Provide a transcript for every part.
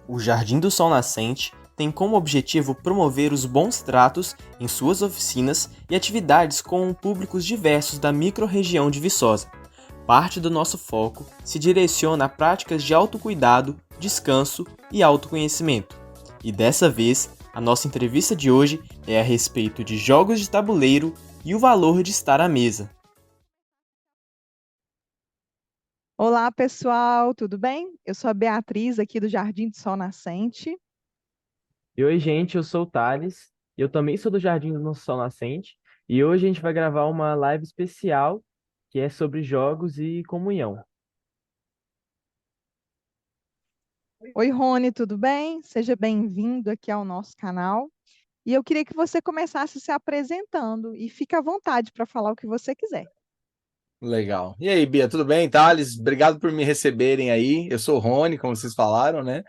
O Jardim do Sol Nascente tem como objetivo promover os bons tratos em suas oficinas e atividades com públicos diversos da microrregião de Viçosa. Parte do nosso foco se direciona a práticas de autocuidado, descanso e autoconhecimento. E dessa vez, a nossa entrevista de hoje é a respeito de jogos de tabuleiro e o valor de estar à mesa. Olá, pessoal, tudo bem? Eu sou a Beatriz, aqui do Jardim do Sol Nascente. E oi, gente, eu sou o Thales, e eu também sou do Jardim do Sol Nascente, e hoje a gente vai gravar uma live especial que é sobre jogos e comunhão. Oi, Rony, tudo bem? Seja bem-vindo aqui ao nosso canal. E eu queria que você começasse se apresentando e fique à vontade para falar o que você quiser. Legal. E aí, Bia, tudo bem? Thales, obrigado por me receberem aí. Eu sou o Rony, como vocês falaram, né?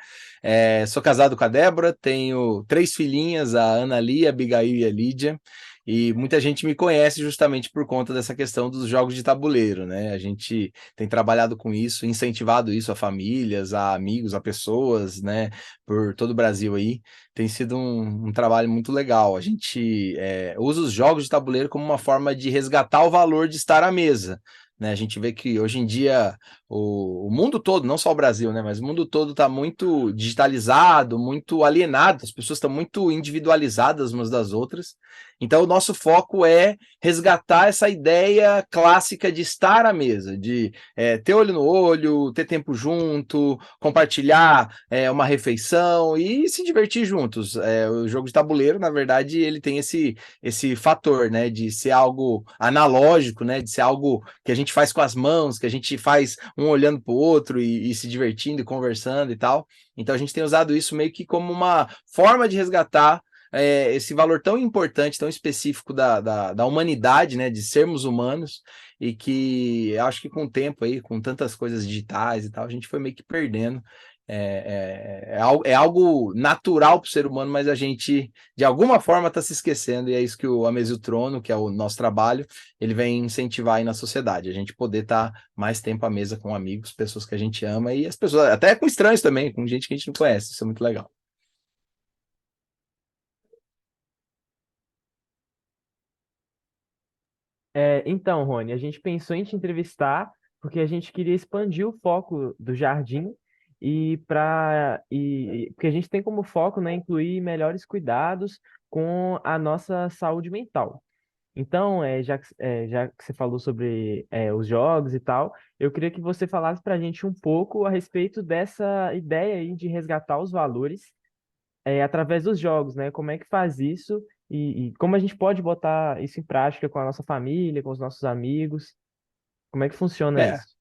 Sou casado com a Débora, tenho 3 filhinhas, a Ana Lia, a Abigail e a Lídia. E muita gente me conhece justamente por conta dessa questão dos jogos de tabuleiro, né? A gente tem trabalhado com isso, incentivado isso a famílias, a amigos, a pessoas, né? Por todo o Brasil aí. Tem sido um trabalho muito legal. A gente usa os jogos de tabuleiro como uma forma de resgatar o valor de estar à mesa, né? A gente vê que hoje em dia o mundo todo, não só o Brasil, né? Mas o mundo todo está muito digitalizado, muito alienado, as pessoas estão muito individualizadas umas das outras. Então, o nosso foco é resgatar essa ideia clássica de estar à mesa, de ter olho no olho, ter tempo junto, compartilhar uma refeição e se divertir juntos. O jogo de tabuleiro, na verdade, ele tem esse fator, né, de ser algo analógico, né, de ser algo que a gente faz com as mãos, que a gente faz um olhando para o outro e se divertindo e conversando e tal. Então, a gente tem usado isso meio que como uma forma de resgatar esse valor tão importante, tão específico da humanidade, né, de sermos humanos, e que acho que com o tempo aí, com tantas coisas digitais e tal, a gente foi meio que perdendo. É algo natural para o ser humano, mas a gente, de alguma forma, está se esquecendo, e é isso que A Mesa e o Trono, que é o nosso trabalho, ele vem incentivar aí na sociedade, a gente poder estar mais tempo à mesa com amigos, pessoas que a gente ama, e as pessoas, até com estranhos também, com gente que a gente não conhece, isso é muito legal. Então, Rony, a gente pensou em te entrevistar porque a gente queria expandir o foco do jardim porque a gente tem como foco, né, incluir melhores cuidados com a nossa saúde mental. Então, já que você falou sobre os jogos e tal, eu queria que você falasse para a gente um pouco a respeito dessa ideia aí de resgatar os valores através dos jogos, né? Como é que faz isso e como a gente pode botar isso em prática com a nossa família, com os nossos amigos? Como é que funciona É, isso?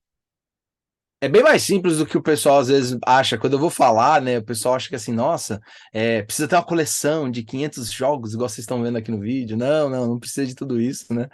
É bem mais simples do que o pessoal às vezes acha. Quando eu vou falar, né, o pessoal acha que assim, nossa, precisa ter uma coleção de 500 jogos, igual vocês estão vendo aqui no vídeo. Não, não, não precisa de tudo isso, né?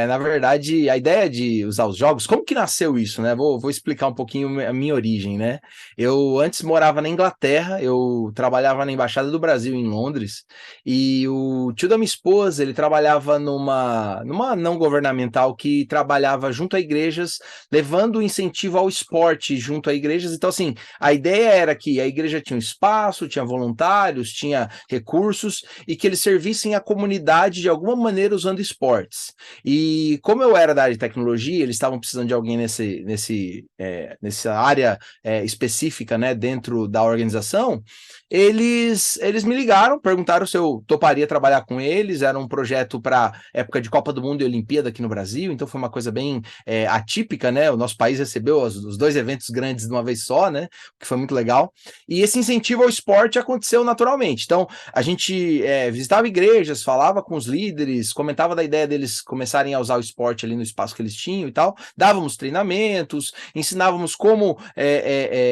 Na verdade, a ideia de usar os jogos, como que nasceu isso, né? Vou explicar um pouquinho a minha origem, né? Eu antes morava na Inglaterra, eu trabalhava na Embaixada do Brasil em Londres, e o tio da minha esposa, ele trabalhava numa não governamental que trabalhava junto a igrejas, levando incentivo ao esporte junto a igrejas. Então, assim, a ideia era que a igreja tinha um espaço, tinha voluntários, tinha recursos e que eles servissem à comunidade de alguma maneira usando esportes. E como eu era da área de tecnologia, eles estavam precisando de alguém nessa área específica, né, dentro da organização. Eles me ligaram, perguntaram se eu toparia trabalhar com eles. Era um projeto para época de Copa do Mundo e Olimpíada aqui no Brasil, então foi uma coisa bem atípica, né? O nosso país recebeu os 2 eventos grandes de uma vez só, né? O que foi muito legal. E esse incentivo ao esporte aconteceu naturalmente. Então, a gente visitava igrejas, falava com os líderes, comentava da ideia deles começarem a usar o esporte ali no espaço que eles tinham e tal. Dávamos treinamentos, ensinávamos como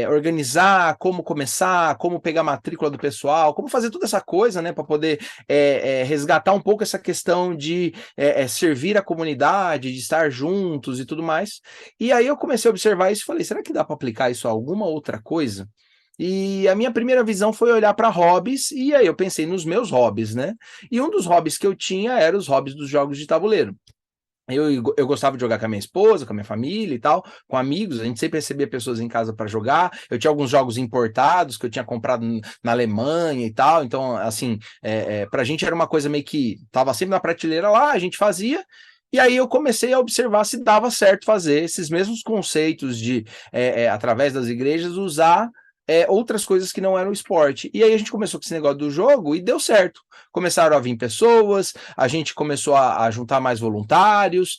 organizar, como começar, como pegar a matrícula do pessoal, como fazer toda essa coisa, né? Para poder resgatar um pouco essa questão de servir a comunidade, de estar juntos e tudo mais. E aí eu comecei a observar isso e falei, será que dá para aplicar isso a alguma outra coisa? E a minha primeira visão foi olhar para hobbies, e aí eu pensei nos meus hobbies, né? E um dos hobbies que eu tinha era os hobbies dos jogos de tabuleiro. eu gostava de jogar com a minha esposa, com a minha família e tal, com amigos, a gente sempre recebia pessoas em casa para jogar. Eu tinha alguns jogos importados que eu tinha comprado na Alemanha e tal, então, assim, pra gente era uma coisa meio que tava sempre na prateleira lá, a gente fazia. E aí eu comecei a observar se dava certo fazer esses mesmos conceitos de, através das igrejas, usar outras coisas que não eram esporte. E aí a gente começou com esse negócio do jogo e deu certo. Começaram a vir pessoas, a gente começou a juntar mais voluntários,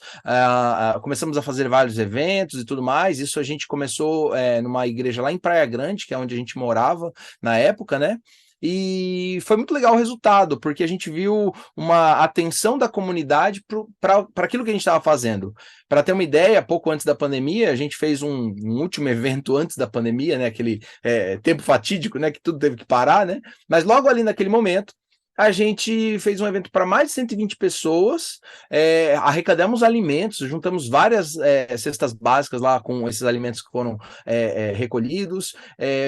começamos a fazer vários eventos e tudo mais. Isso a gente começou numa igreja lá em Praia Grande, que é onde a gente morava na época, né? E foi muito legal o resultado, porque a gente viu uma atenção da comunidade para aquilo que a gente estava fazendo. Para ter uma ideia, pouco antes da pandemia, a gente fez um último evento antes da pandemia, né? Aquele tempo fatídico, né? Que tudo teve que parar, né? Mas logo ali naquele momento, a gente fez um evento para mais de 120 pessoas, arrecadamos alimentos, juntamos várias cestas básicas lá com esses alimentos que foram recolhidos,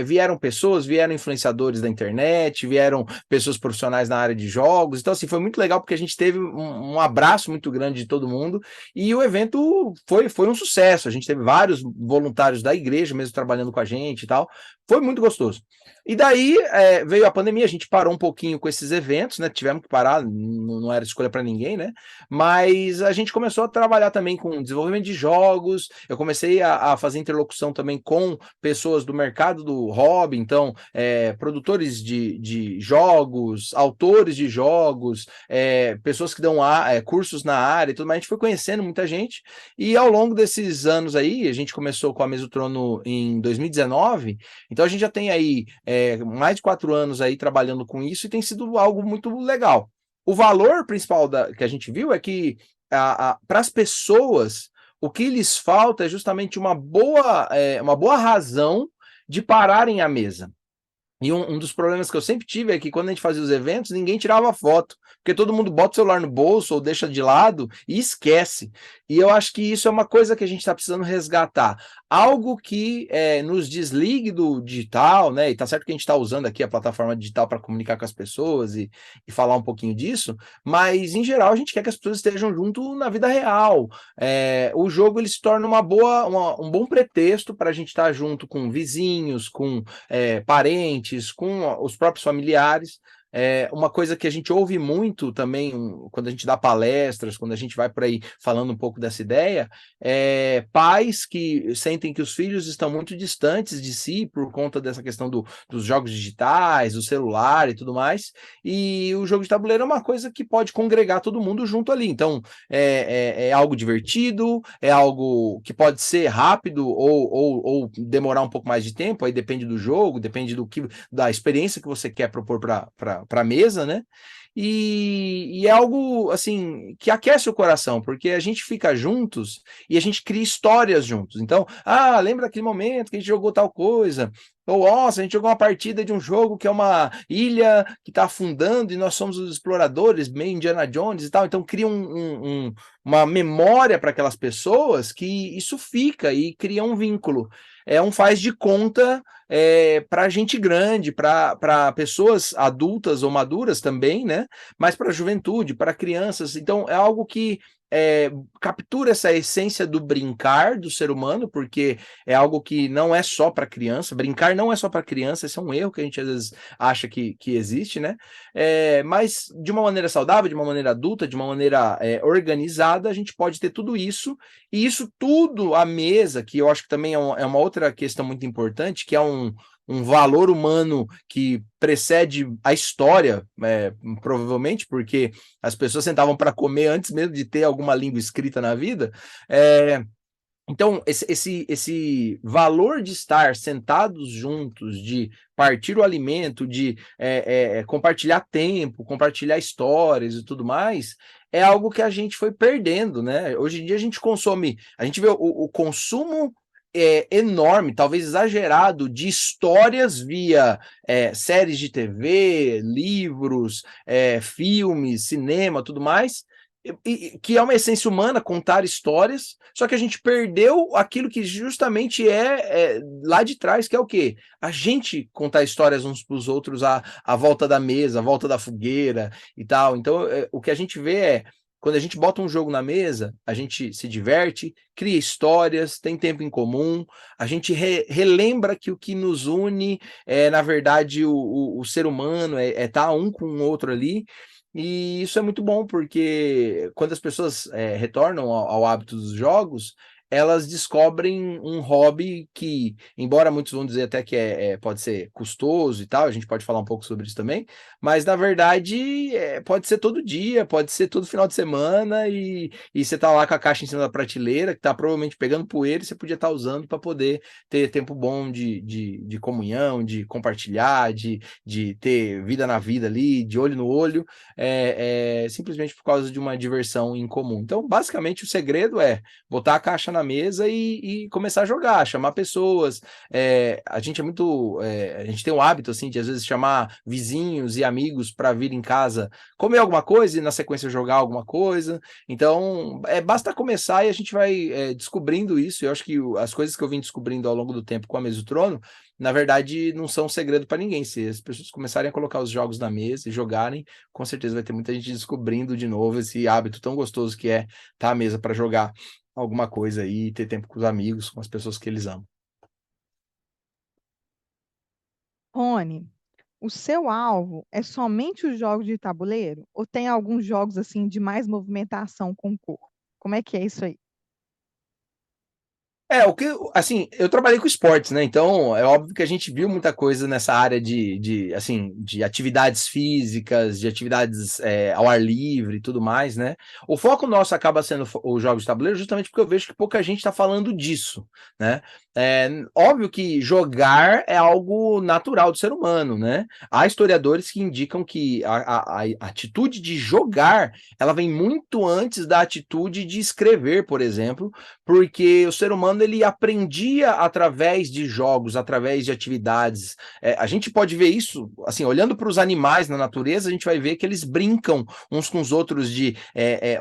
vieram pessoas, vieram influenciadores da internet, vieram pessoas profissionais na área de jogos, então assim, foi muito legal porque a gente teve um abraço muito grande de todo mundo, e o evento foi um sucesso, a gente teve vários voluntários da igreja mesmo trabalhando com a gente e tal, foi muito gostoso. E daí veio a pandemia, a gente parou um pouquinho com esses eventos, né? Tivemos que parar, não era escolha para ninguém, né? Mas a gente começou a trabalhar também com desenvolvimento de jogos. Eu comecei a fazer interlocução também com pessoas do mercado do hobby, então produtores de jogos, autores de jogos, pessoas que dão cursos na área e tudo mais. A gente foi conhecendo muita gente, e ao longo desses anos aí, a gente começou com a Mesa do Trono em 2019, então a gente já tem aí mais de 4 anos aí trabalhando com isso e tem sido algo muito legal. O valor principal que a gente viu é que para as pessoas o que lhes falta é justamente uma boa razão de pararem à mesa. E um dos problemas que eu sempre tive é que quando a gente fazia os eventos, ninguém tirava foto, porque todo mundo bota o celular no bolso ou deixa de lado e esquece. E eu acho que isso é uma coisa que a gente está precisando resgatar. Algo que nos desligue do digital, né? E tá certo que a gente está usando aqui a plataforma digital para comunicar com as pessoas e falar um pouquinho disso, mas em geral a gente quer que as pessoas estejam junto na vida real. O jogo ele se torna um bom pretexto para a gente estar junto com vizinhos, com parentes, com os próprios familiares. Uma coisa que a gente ouve muito também quando a gente dá palestras, quando a gente vai por aí falando um pouco dessa ideia, pais que sentem que os filhos estão muito distantes de si por conta dessa questão dos jogos digitais, do celular e tudo mais, e o jogo de tabuleiro é uma coisa que pode congregar todo mundo junto ali, então é algo divertido, é algo que pode ser rápido ou demorar um pouco mais de tempo, aí depende do jogo, depende da experiência que você quer propor para a mesa, né? E é algo assim que aquece o coração, porque a gente fica juntos e a gente cria histórias juntos. Então, lembra daquele momento que a gente jogou tal coisa? Ou, nossa, a gente jogou uma partida de um jogo que é uma ilha que está afundando e nós somos os exploradores, meio Indiana Jones e tal. Então, cria uma memória para aquelas pessoas que isso fica e cria um vínculo. É um faz de conta para gente grande, para pessoas adultas ou maduras também, né? Mas para a juventude, para crianças. Então, é algo que captura essa essência do brincar do ser humano, porque é algo que não é só para criança. Brincar não é só para criança, esse é um erro que a gente às vezes acha que existe, né? Mas de uma maneira saudável, de uma maneira adulta, de uma maneira organizada, a gente pode ter tudo isso, e isso tudo à mesa, que eu acho que também é uma outra questão muito importante, que é um valor humano que precede a história, provavelmente, porque as pessoas sentavam para comer antes mesmo de ter alguma língua escrita na vida. Então, esse valor de estar sentados juntos, de partir o alimento, de compartilhar tempo, compartilhar histórias e tudo mais, é algo que a gente foi perdendo, né? Hoje em dia a gente vê o consumo enorme, talvez exagerado, de histórias via séries de TV, livros, filmes, cinema, tudo mais, que é uma essência humana, contar histórias, só que a gente perdeu aquilo que justamente lá de trás, que é o quê? A gente contar histórias uns para os outros à volta da mesa, à volta da fogueira e tal. Então, o que a gente vê quando a gente bota um jogo na mesa, a gente se diverte, cria histórias, tem tempo em comum, a gente relembra que o que nos une é, na verdade, o ser humano, é estar um com o outro ali. E isso é muito bom, porque quando as pessoas retornam ao hábito dos jogos, elas descobrem um hobby que, embora muitos vão dizer até que pode ser custoso e tal, a gente pode falar um pouco sobre isso também, mas na verdade pode ser todo dia, pode ser todo final de semana, e você tá lá com a caixa em cima da prateleira, que tá provavelmente pegando poeira, e você podia estar usando para poder ter tempo bom de comunhão, de compartilhar, de ter vida na vida ali, de olho no olho, simplesmente por causa de uma diversão em comum. Então, basicamente, o segredo é botar a caixa na mesa e começar a jogar, chamar pessoas. A gente a gente tem um hábito assim de às vezes chamar vizinhos e amigos para vir em casa comer alguma coisa e na sequência jogar alguma coisa. Então basta começar e a gente vai descobrindo isso. Eu acho que as coisas que eu vim descobrindo ao longo do tempo com a Mesa do Trono, na verdade, não são um segredo para ninguém. Se as pessoas começarem a colocar os jogos na mesa e jogarem, com certeza vai ter muita gente descobrindo de novo esse hábito tão gostoso que é estar à mesa para jogar alguma coisa aí, ter tempo com os amigos, com as pessoas que eles amam. Rony, o seu alvo é somente os jogos de tabuleiro? Ou tem alguns jogos assim de mais movimentação com o corpo? Como é que é isso aí? Assim, eu trabalhei com esportes, né? Então, é óbvio que a gente viu muita coisa nessa área de atividades físicas, de atividades ao ar livre e tudo mais, né? O foco nosso acaba sendo os jogos de tabuleiro, justamente porque eu vejo que pouca gente está falando disso, né? Óbvio que jogar é algo natural do ser humano, né? Há historiadores que indicam que a atitude de jogar, ela vem muito antes da atitude de escrever, por exemplo, porque o ser humano ele aprendia através de jogos, através de atividades. A gente pode ver isso, assim, olhando para os animais na natureza, a gente vai ver que eles brincam uns com os outros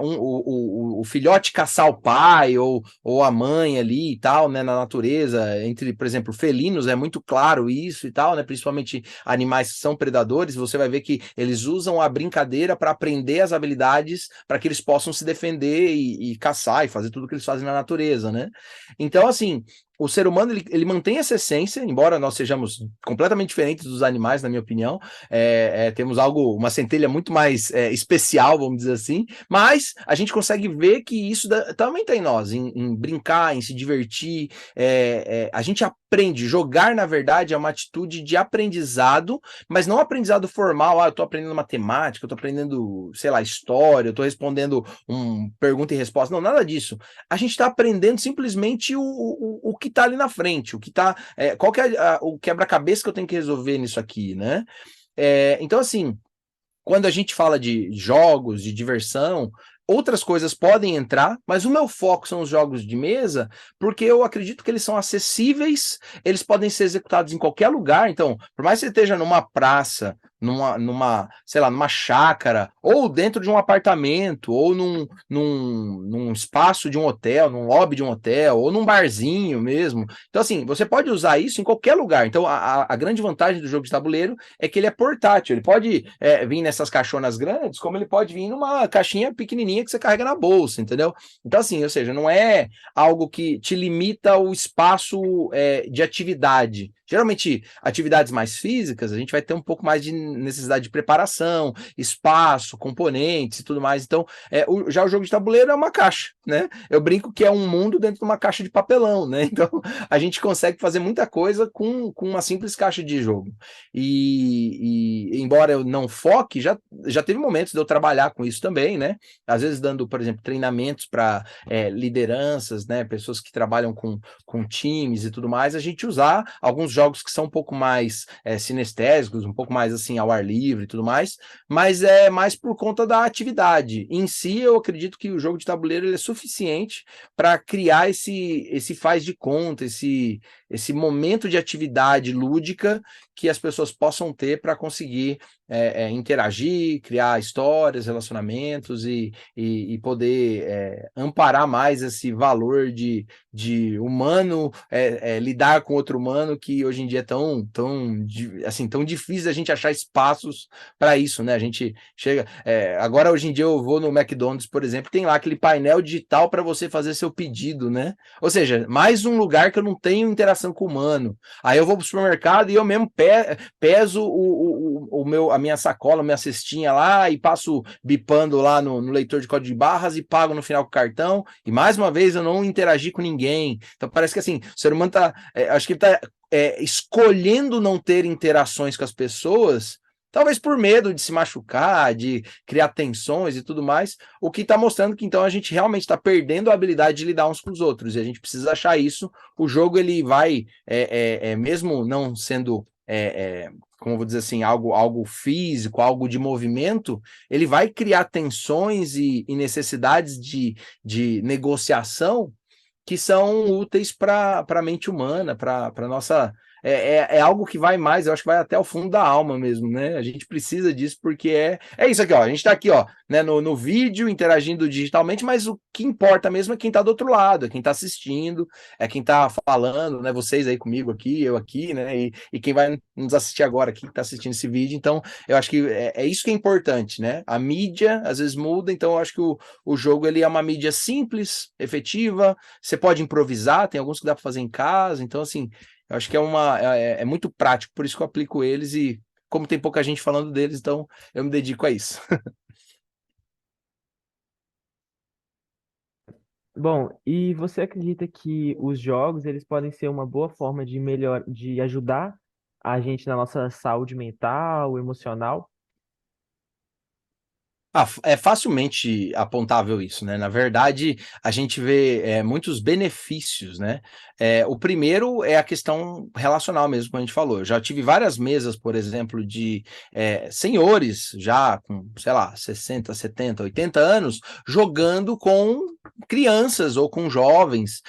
o filhote caçar o pai ou a mãe ali e tal, né, na natureza, entre, por exemplo, felinos, é muito claro isso e tal, né, principalmente animais que são predadores, você vai ver que eles usam a brincadeira para aprender as habilidades para que eles possam se defender e caçar e fazer tudo que eles fazem na natureza, né? Então, assim, o ser humano ele mantém essa essência, embora nós sejamos completamente diferentes dos animais, na minha opinião, temos uma centelha muito mais especial, vamos dizer assim, mas a gente consegue ver que isso também está em nós, em brincar, em se divertir, a gente aprende, jogar na verdade é uma atitude de aprendizado, mas não aprendizado formal, eu estou aprendendo matemática, eu estou aprendendo, sei lá, história, eu estou respondendo pergunta e resposta, não, nada disso. A gente está aprendendo simplesmente o que está ali na frente, qual que é o quebra-cabeça que eu tenho que resolver nisso aqui, né? Então, assim, quando a gente fala de jogos, de diversão, outras coisas podem entrar, mas o meu foco são os jogos de mesa, porque eu acredito que eles são acessíveis, eles podem ser executados em qualquer lugar. Então, por mais que você esteja numa praça, sei lá, numa chácara, ou dentro de um apartamento, ou num espaço de um hotel, num lobby de um hotel, ou num barzinho mesmo. Então, assim, você pode usar isso em qualquer lugar. Então, a grande vantagem do jogo de tabuleiro é que ele é portátil. Ele pode vir nessas caixonas grandes, como ele pode vir numa caixinha pequenininha que você carrega na bolsa, entendeu? Então, assim, ou seja, não é algo que te limita o espaço de atividade. Geralmente, atividades mais físicas, a gente vai ter um pouco mais de necessidade de preparação, espaço, componentes e tudo mais. Então, já o jogo de tabuleiro é uma caixa, né? Eu brinco que é um mundo dentro de uma caixa de papelão, né? Então, a gente consegue fazer muita coisa com uma simples caixa de jogo. E embora eu não foque, já teve momentos de eu trabalhar com isso também, né? Às vezes dando, por exemplo, treinamentos para lideranças, né? Pessoas que trabalham com times e tudo mais, a gente usar alguns jogos que são um pouco mais sinestésicos, um pouco mais assim ao ar livre e tudo mais, mas é mais por conta da atividade. Em si, eu acredito que o jogo de tabuleiro ele é suficiente para criar esse faz de conta, esse momento de atividade lúdica que as pessoas possam ter para conseguir interagir, criar histórias, relacionamentos e poder amparar mais esse valor de humano lidar com outro humano, que hoje em dia é tão difícil a gente achar espaços para isso, né? A gente chega. Agora, hoje em dia, eu vou no McDonald's, por exemplo, tem lá aquele painel digital para você fazer seu pedido, né? Ou seja, mais um lugar que eu não tenho interação com o humano. Aí eu vou pro supermercado e eu mesmo peso a minha sacola, minha cestinha lá e passo bipando lá no leitor de código de barras e pago no final com o cartão. E mais uma vez eu não interagi com ninguém. Então parece que assim, o ser humano acho que ele tá escolhendo não ter interações com as pessoas, talvez por medo de se machucar, de criar tensões e tudo mais, o que está mostrando que então a gente realmente está perdendo a habilidade de lidar uns com os outros, e a gente precisa achar isso. O jogo, ele vai, mesmo não sendo, como eu vou dizer assim, algo físico, algo de movimento, ele vai criar tensões e necessidades de negociação que são úteis para a mente humana, para a nossa. É algo que vai mais, eu acho que vai até o fundo da alma mesmo, né? A gente precisa disso, porque é isso aqui, ó. A gente está aqui, ó, né, no vídeo, interagindo digitalmente, mas o que importa mesmo é quem está do outro lado, é quem está assistindo, é quem está falando, né? Vocês aí comigo aqui, eu aqui, né? E quem vai nos assistir agora aqui, que está assistindo esse vídeo. Então, eu acho que é isso que é importante, né? A mídia às vezes muda, então eu acho que o jogo, ele é uma mídia simples, efetiva. Você pode improvisar, tem alguns que dá para fazer em casa, então assim, eu acho que é muito prático, por isso que eu aplico eles, e como tem pouca gente falando deles, então eu me dedico a isso. Bom, e você acredita que os jogos eles podem ser uma boa forma de ajudar a gente na nossa saúde mental, emocional? É facilmente apontável isso, né? Na verdade, a gente vê muitos benefícios, né? O primeiro é a questão relacional mesmo, como a gente falou. Eu já tive várias mesas, por exemplo, de senhores já com, sei lá, 60, 70, 80 anos, jogando com crianças ou com jovens.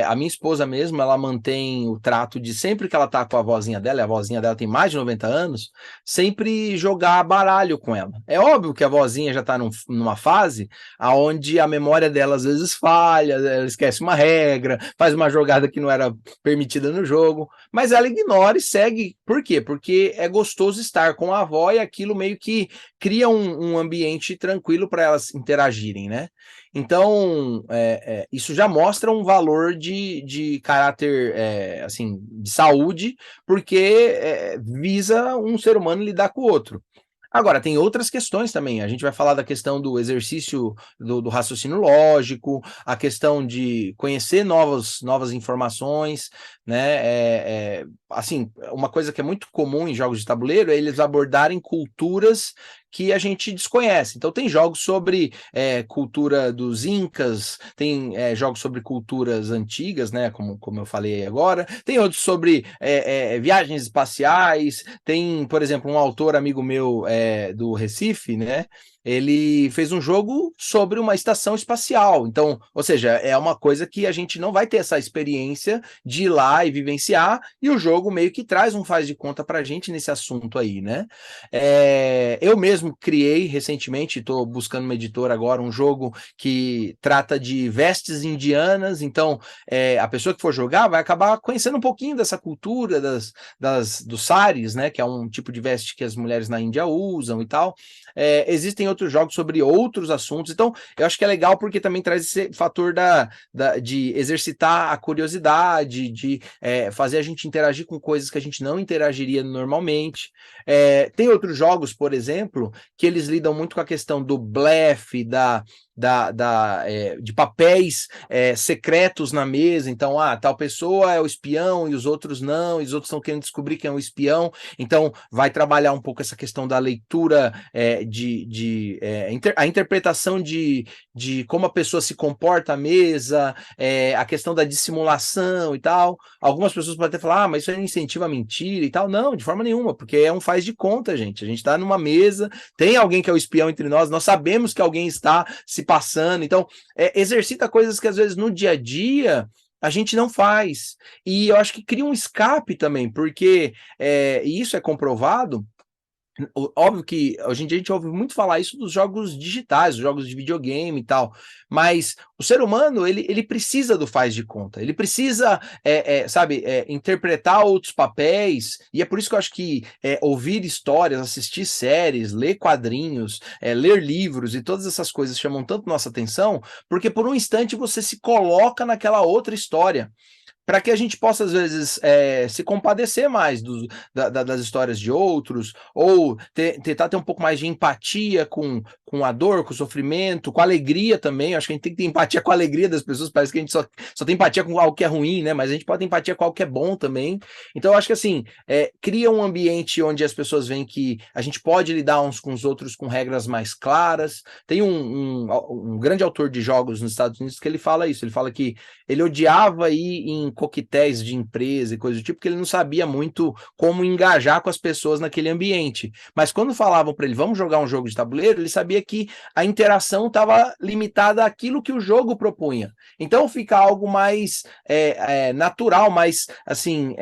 A minha esposa mesmo, ela mantém o trato de, sempre que ela tá com a vozinha dela, e a vozinha dela tem mais de 90 anos, sempre jogar baralho com ela. É óbvio que a vozinha já está numa fase onde a memória dela às vezes falha, ela esquece uma regra, faz uma jogada que não era permitida no jogo, mas ela ignora e segue. Por quê? Porque é gostoso estar com a avó e aquilo meio que cria um ambiente tranquilo para elas interagirem, né? Então, isso já mostra um valor de caráter, assim, de saúde, porque visa um ser humano lidar com o outro. Agora, tem outras questões também. A gente vai falar da questão do exercício do raciocínio lógico, a questão de conhecer novas informações, né? Assim, uma coisa que é muito comum em jogos de tabuleiro é eles abordarem culturas que a gente desconhece. Então, tem jogos sobre cultura dos Incas, tem jogos sobre culturas antigas, né? Como eu falei agora, tem outros sobre viagens espaciais, tem, por exemplo, um autor amigo meu do Recife, né? Ele fez um jogo sobre uma estação espacial. Então, ou seja, é uma coisa que a gente não vai ter essa experiência de ir lá e vivenciar, e o jogo meio que traz um faz de conta pra gente nesse assunto aí, né? Eu mesmo criei recentemente, estou buscando uma editora agora, um jogo que trata de vestes indianas. Então, a pessoa que for jogar vai acabar conhecendo um pouquinho dessa cultura dos saris, né? Que é um tipo de veste que as mulheres na Índia usam e tal. Existem outros jogos sobre outros assuntos, então eu acho que é legal porque também traz esse fator de exercitar a curiosidade, de fazer a gente interagir com coisas que a gente não interagiria normalmente. Tem outros jogos, por exemplo, que eles lidam muito com a questão do blefe, de papéis secretos na mesa. Então, tal pessoa é o espião e os outros não, e os outros estão querendo descobrir quem é o espião. Então, vai trabalhar um pouco essa questão da leitura, a interpretação de como a pessoa se comporta à mesa, a questão da dissimulação e tal. Algumas pessoas podem até falar, mas isso aí incentiva a mentira e tal. Não, de forma nenhuma, porque é um faz de conta, gente. A gente está numa mesa, tem alguém que é o espião entre nós sabemos que alguém está se passando. Então, exercita coisas que às vezes no dia a dia a gente não faz. E eu acho que cria um escape também, porque e isso é comprovado. Óbvio que hoje em dia a gente ouve muito falar isso dos jogos digitais, dos jogos de videogame e tal, mas o ser humano, ele precisa do faz de conta, ele precisa, sabe, interpretar outros papéis, e é por isso que eu acho que ouvir histórias, assistir séries, ler quadrinhos, ler livros e todas essas coisas chamam tanto nossa atenção, porque por um instante você se coloca naquela outra história, para que a gente possa, às vezes, se compadecer mais das histórias de outros, ou tentar ter um pouco mais de empatia com a dor, com o sofrimento, com a alegria também. Acho que a gente tem que ter empatia com a alegria das pessoas, parece que a gente só tem empatia com algo que é ruim, né? Mas a gente pode ter empatia com algo que é bom também. Então, eu acho que, assim, cria um ambiente onde as pessoas veem que a gente pode lidar uns com os outros com regras mais claras. Tem um grande autor de jogos nos Estados Unidos que ele fala isso, ele fala que ele odiava ir em coquetéis de empresa e coisa do tipo, porque ele não sabia muito como engajar com as pessoas naquele ambiente. Mas quando falavam para ele, vamos jogar um jogo de tabuleiro, ele sabia que a interação estava limitada àquilo que o jogo propunha. Então fica algo mais natural, mais assim,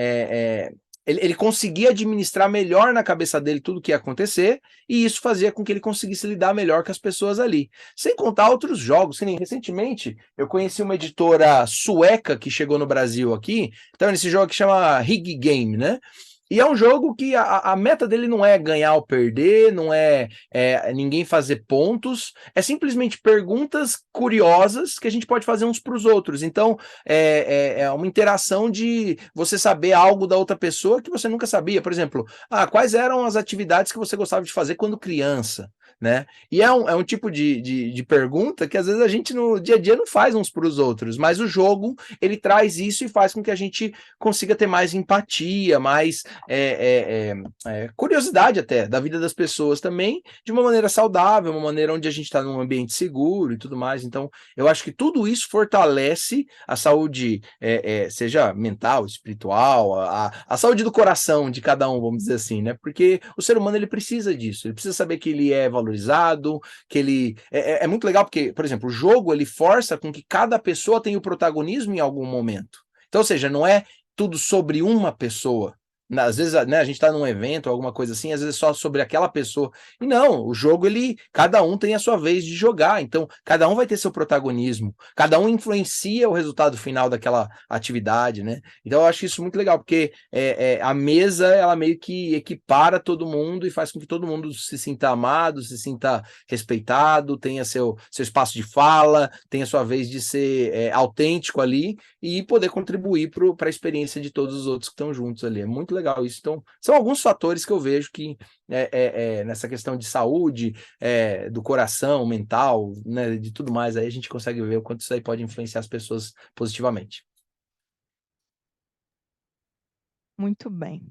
ele conseguia administrar melhor na cabeça dele tudo o que ia acontecer, e isso fazia com que ele conseguisse lidar melhor com as pessoas ali. Sem contar outros jogos, que nem recentemente eu conheci uma editora sueca que chegou no Brasil aqui, então esse jogo que chama Rig Game, né? E é um jogo que a meta dele não é ganhar ou perder, não é ninguém fazer pontos, é simplesmente perguntas curiosas que a gente pode fazer uns para os outros. Então, é uma interação de você saber algo da outra pessoa que você nunca sabia. Por exemplo, quais eram as atividades que você gostava de fazer quando criança? Né? E é um tipo de pergunta que às vezes a gente no dia a dia não faz uns para os outros, mas o jogo ele traz isso e faz com que a gente consiga ter mais empatia, mais curiosidade até da vida das pessoas também, de uma maneira saudável, uma maneira onde a gente está num ambiente seguro e tudo mais. Então, eu acho que tudo isso fortalece a saúde, seja mental, espiritual, a saúde do coração de cada um, vamos dizer assim, né? Porque o ser humano ele precisa disso, ele precisa saber que ele é valorizado, que ele é muito legal porque, por exemplo, o jogo ele força com que cada pessoa tenha o protagonismo em algum momento. Então, ou seja, não é tudo sobre uma pessoa. Às vezes, né, a gente está num evento, alguma coisa assim, às vezes é só sobre aquela pessoa. E não, o jogo, cada um tem a sua vez de jogar, então cada um vai ter seu protagonismo, cada um influencia o resultado final daquela atividade, né? Então eu acho isso muito legal, porque a mesa, ela meio que equipara todo mundo e faz com que todo mundo se sinta amado, se sinta respeitado, tenha seu espaço de fala, tenha sua vez de ser autêntico ali e poder contribuir para a experiência de todos os outros que estão juntos ali. É muito legal isso. Então, são alguns fatores que eu vejo que nessa questão de saúde, do coração, mental, né, de tudo mais, aí a gente consegue ver o quanto isso aí pode influenciar as pessoas positivamente. Muito bem.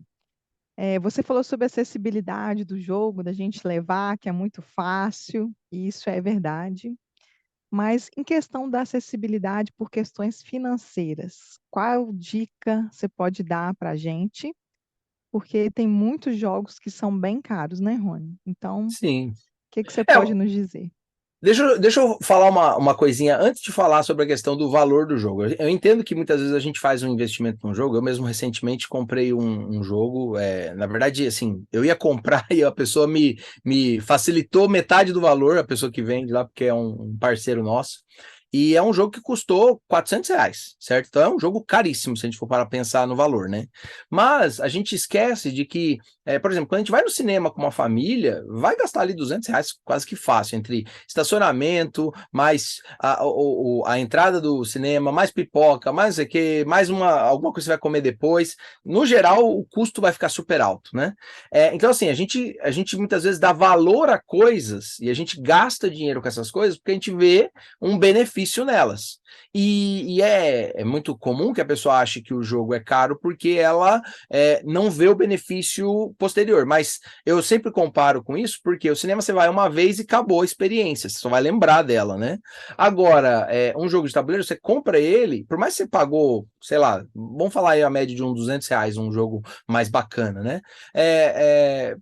Você falou sobre a acessibilidade do jogo, da gente levar, que é muito fácil, e isso é verdade. Mas em questão da acessibilidade por questões financeiras, qual dica você pode dar para a gente? Porque tem muitos jogos que são bem caros, né, Rony? Então, o Sim. que você pode nos dizer? Deixa eu falar uma coisinha antes de falar sobre a questão do valor do jogo. Eu entendo que muitas vezes a gente faz um investimento num jogo. Eu mesmo recentemente comprei um jogo. Na verdade, assim, eu ia comprar e a pessoa me facilitou metade do valor, a pessoa que vende lá, porque é um parceiro nosso. E é um jogo que custou R$ 400, certo? Então é um jogo caríssimo, se a gente for para pensar no valor, né? Mas a gente esquece de que, por exemplo, quando a gente vai no cinema com uma família, vai gastar ali R$ 200 quase que fácil, entre estacionamento, mais a entrada do cinema, mais pipoca, mais mais alguma coisa que você vai comer depois. No geral, o custo vai ficar super alto, né? Então, assim, a gente muitas vezes dá valor a coisas e a gente gasta dinheiro com essas coisas porque a gente vê um benefício nelas. E é muito comum que a pessoa ache que o jogo é caro porque ela não vê o benefício posterior. Mas eu sempre comparo com isso porque o cinema você vai uma vez e acabou a experiência, você só vai lembrar dela, né? Agora, um jogo de tabuleiro, você compra ele, por mais que você pagou, sei lá, vamos falar aí a média de uns R$ 200, um jogo mais bacana, né?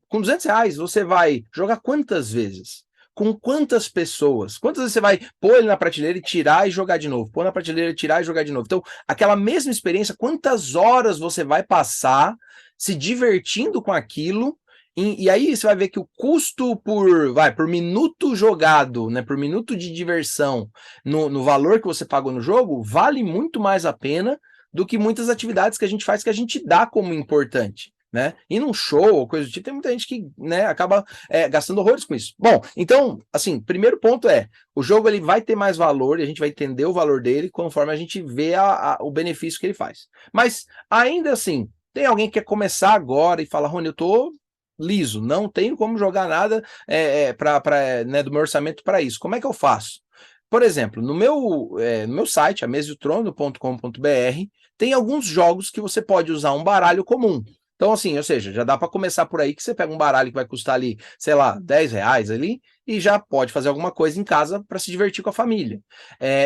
Com R$ 200 você vai jogar quantas vezes? com quantas pessoas? Quantas vezes você vai pôr ele na prateleira e tirar e jogar de novo? Pôr na prateleira e tirar e jogar de novo. Então, aquela mesma experiência, quantas horas você vai passar se divertindo com aquilo? E aí você vai ver que o custo por minuto jogado, né, por minuto de diversão, no valor que você pagou no jogo, vale muito mais a pena do que muitas atividades que a gente faz que a gente dá como importante. Né? E num show ou coisa do tipo, tem muita gente que, né, acaba gastando horrores com isso. Bom, então, assim, primeiro ponto o jogo ele vai ter mais valor e a gente vai entender o valor dele conforme a gente vê o benefício que ele faz. Mas, ainda assim, tem alguém que quer começar agora e fala, Rony, eu tô liso, não tenho como jogar nada né, do meu orçamento para isso. Como é que eu faço? Por exemplo, no meu site, amesadotrono.com.br, tem alguns jogos que você pode usar um baralho comum. Então, assim, ou seja, já dá para começar por aí que você pega um baralho que vai custar ali, sei lá, R$ 10 ali, e já pode fazer alguma coisa em casa para se divertir com a família.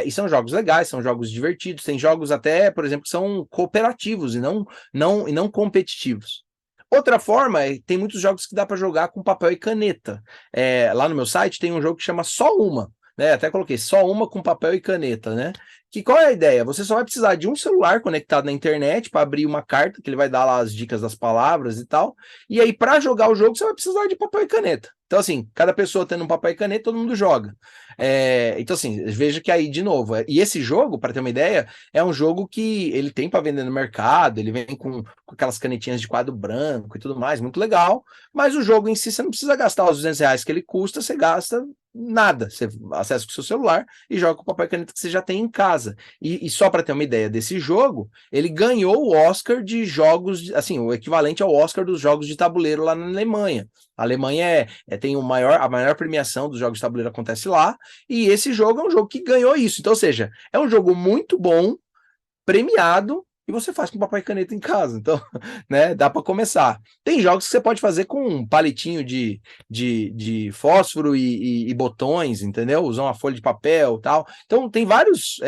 E são jogos legais, são jogos divertidos, tem jogos até, por exemplo, que são cooperativos e não competitivos. Outra forma, tem muitos jogos que dá para jogar com papel e caneta. Lá no meu site tem um jogo que chama Só Uma, né? Até coloquei Só Uma com papel e caneta, né? Que qual é a ideia? Você só vai precisar de um celular conectado na internet para abrir uma carta, que ele vai dar lá as dicas das palavras e tal. E aí, para jogar o jogo, você vai precisar de papel e caneta. Então, assim, cada pessoa tendo um papel e caneta, todo mundo joga. Então, assim, veja que aí, de novo, e esse jogo, para ter uma ideia, é um jogo que ele tem para vender no mercado, ele vem com aquelas canetinhas de quadro branco e tudo mais, muito legal, mas o jogo em si, você não precisa gastar os R$ 200 que ele custa, você gasta nada, você acessa com o seu celular e joga com o papel e caneta que você já tem em casa. E só para ter uma ideia desse jogo, ele ganhou o Oscar de jogos, assim, o equivalente ao Oscar dos jogos de tabuleiro lá na Alemanha. A Alemanha tem a maior premiação dos jogos de tabuleiro acontece lá, e esse jogo é um jogo que ganhou isso. Então, ou seja, é um jogo muito bom, premiado, e você faz com papel e caneta em casa. Então, né, dá para começar. Tem jogos que você pode fazer com um palitinho de fósforo e botões, entendeu? Usar uma folha de papel e tal. Então, tem vários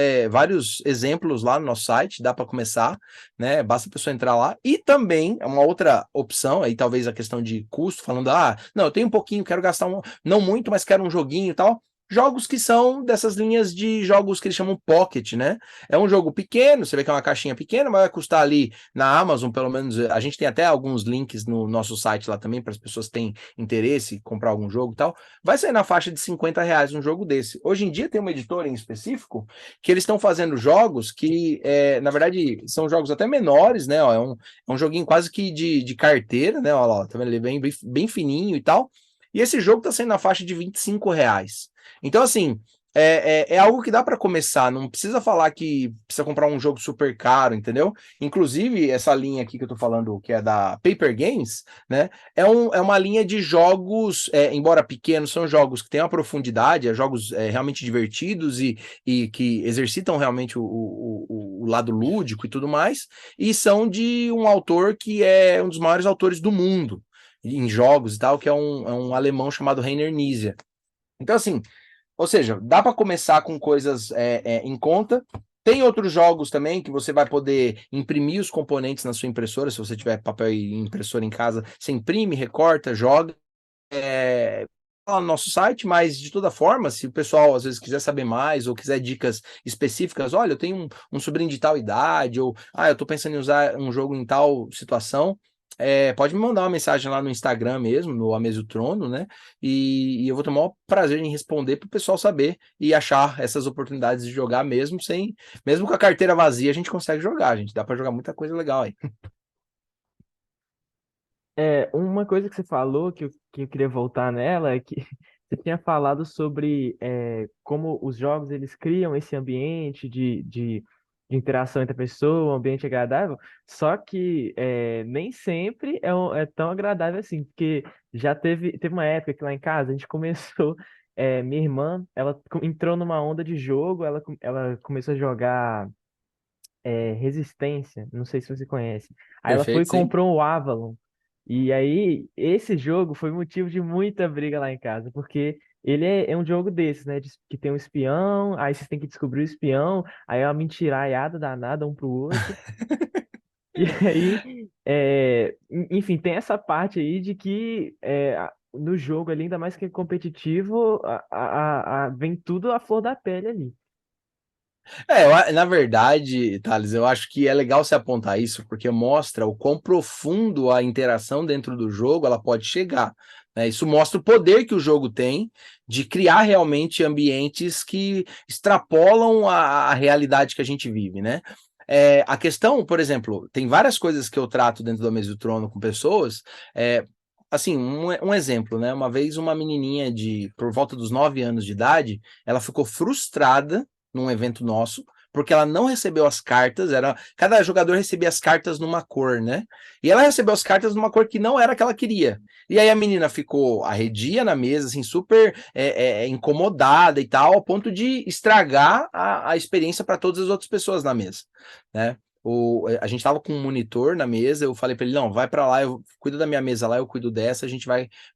exemplos lá no nosso site, dá para começar, né? Basta a pessoa entrar lá. E também, uma outra opção, aí talvez a questão de custo, falando, não, eu tenho um pouquinho, quero gastar não muito, mas quero um joguinho e tal. Jogos que são dessas linhas de jogos que eles chamam Pocket, né? É um jogo pequeno, você vê que é uma caixinha pequena, mas vai custar ali na Amazon, pelo menos, a gente tem até alguns links no nosso site lá também, para as pessoas que têm interesse em comprar algum jogo e tal. Vai sair na faixa de R$ 50 um jogo desse. Hoje em dia tem uma editora em específico que eles estão fazendo jogos que, na verdade, são jogos até menores, né? Ó, é um joguinho quase que de carteira, né? Ó, lá, tá vendo? Ele é bem fininho e tal. E esse jogo tá saindo na faixa de R$ 25. Então, assim, é algo que dá para começar, não precisa falar que precisa comprar um jogo super caro, entendeu? Inclusive, essa linha aqui que eu tô falando, que é da Paper Games, né? É uma linha de jogos, embora pequenos, são jogos que têm uma profundidade, jogos realmente divertidos e que exercitam realmente o lado lúdico e tudo mais, e são de um autor que é um dos maiores autores do mundo em jogos e tal, que é um alemão chamado Rainer Knizia. Então, assim, ou seja, dá para começar com coisas em conta. Tem outros jogos também que você vai poder imprimir os componentes na sua impressora. Se você tiver papel e impressora em casa, você imprime, recorta, joga. Lá no nosso site, mas de toda forma, se o pessoal às vezes quiser saber mais ou quiser dicas específicas, olha, eu tenho um sobrinho de tal idade, ou eu tô pensando em usar um jogo em tal situação. Pode me mandar uma mensagem lá no Instagram mesmo, no A Mesa do Trono, né? E eu vou ter o maior prazer em responder para o pessoal saber e achar essas oportunidades de jogar mesmo com a carteira vazia, a gente consegue jogar, gente. Dá para jogar muita coisa legal aí. Uma coisa que você falou que eu queria voltar nela é que você tinha falado sobre como os jogos eles criam esse ambiente de interação entre a pessoa, um ambiente agradável, só que nem sempre é tão agradável assim, porque já teve uma época que lá em casa a gente começou, minha irmã, ela entrou numa onda de jogo, ela começou a jogar Resistência, não sei se você conhece. Aí ela foi e Perfeito, sim. comprou o Avalon. E aí, esse jogo foi motivo de muita briga lá em casa, porque ele é um jogo desses, né? Que tem um espião, aí vocês têm que descobrir o espião, aí é uma mentiraiada danada um pro outro. E aí, enfim, tem essa parte aí de que no jogo ali, ainda mais que é competitivo, vem tudo à flor da pele ali. Na verdade, Thales, eu acho que é legal você apontar isso, porque mostra o quão profundo a interação dentro do jogo ela pode chegar, né? Isso mostra o poder que o jogo tem de criar realmente ambientes que extrapolam a realidade que a gente vive, né? A questão, por exemplo, tem várias coisas que eu trato dentro da Mesa do Trono com pessoas. Assim, um exemplo, né? Uma vez uma menininha por volta dos 9 anos de idade, ela ficou frustrada num evento nosso, porque ela não recebeu as cartas, cada jogador recebia as cartas numa cor, né? E ela recebeu as cartas numa cor que não era a que ela queria. E aí a menina ficou arredia na mesa, assim, super incomodada e tal, ao ponto de estragar a experiência para todas as outras pessoas na mesa, né? A gente tava com um monitor na mesa, eu falei para ele, não, vai para lá, eu cuido da minha mesa lá, eu cuido dessa, a gente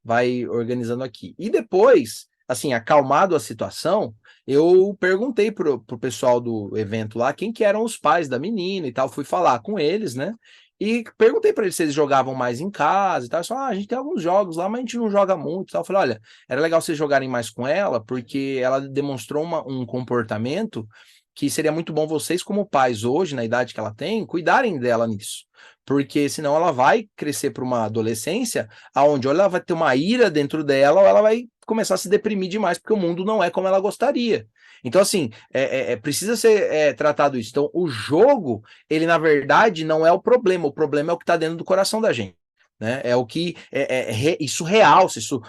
vai organizando aqui. E depois, assim, acalmado a situação, eu perguntei pro pessoal do evento lá quem que eram os pais da menina e tal, fui falar com eles, né? E perguntei para eles se eles jogavam mais em casa e tal. Eles falaram, a gente tem alguns jogos lá, mas a gente não joga muito e tal. Eu falei, olha, era legal vocês jogarem mais com ela, porque ela demonstrou um comportamento que seria muito bom vocês, como pais hoje, na idade que ela tem, cuidarem dela nisso. Porque senão ela vai crescer para uma adolescência, aonde ou ela vai ter uma ira dentro dela, ou ela vai começar a se deprimir demais, porque o mundo não é como ela gostaria. Então, assim, precisa ser tratado isso. Então, o jogo, ele, na verdade, não é o problema é o que está dentro do coração da gente. Né? É o que isso realça, isso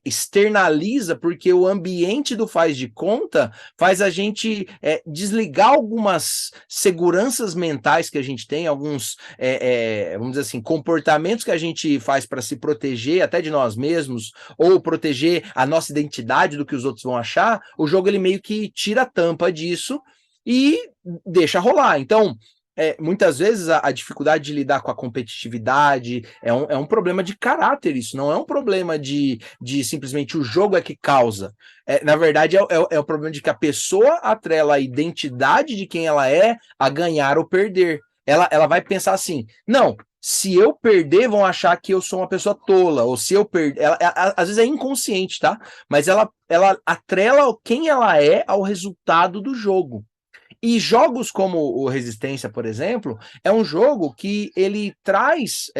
externaliza, porque o ambiente do faz de conta faz a gente desligar algumas seguranças mentais que a gente tem, alguns, vamos dizer assim, comportamentos que a gente faz para se proteger até de nós mesmos, ou proteger a nossa identidade do que os outros vão achar. O jogo ele meio que tira a tampa disso e deixa rolar. Então, muitas vezes a dificuldade de lidar com a competitividade é um problema de caráter, isso não é um problema de simplesmente o jogo é que causa. Na verdade, é o problema de que a pessoa atrela a identidade de quem ela é a ganhar ou perder. Ela vai pensar assim, não, se eu perder, vão achar que eu sou uma pessoa tola, ou se eu perder, às vezes é inconsciente, tá? Mas ela atrela quem ela é ao resultado do jogo. E jogos como o Resistência, por exemplo, é um jogo que ele traz,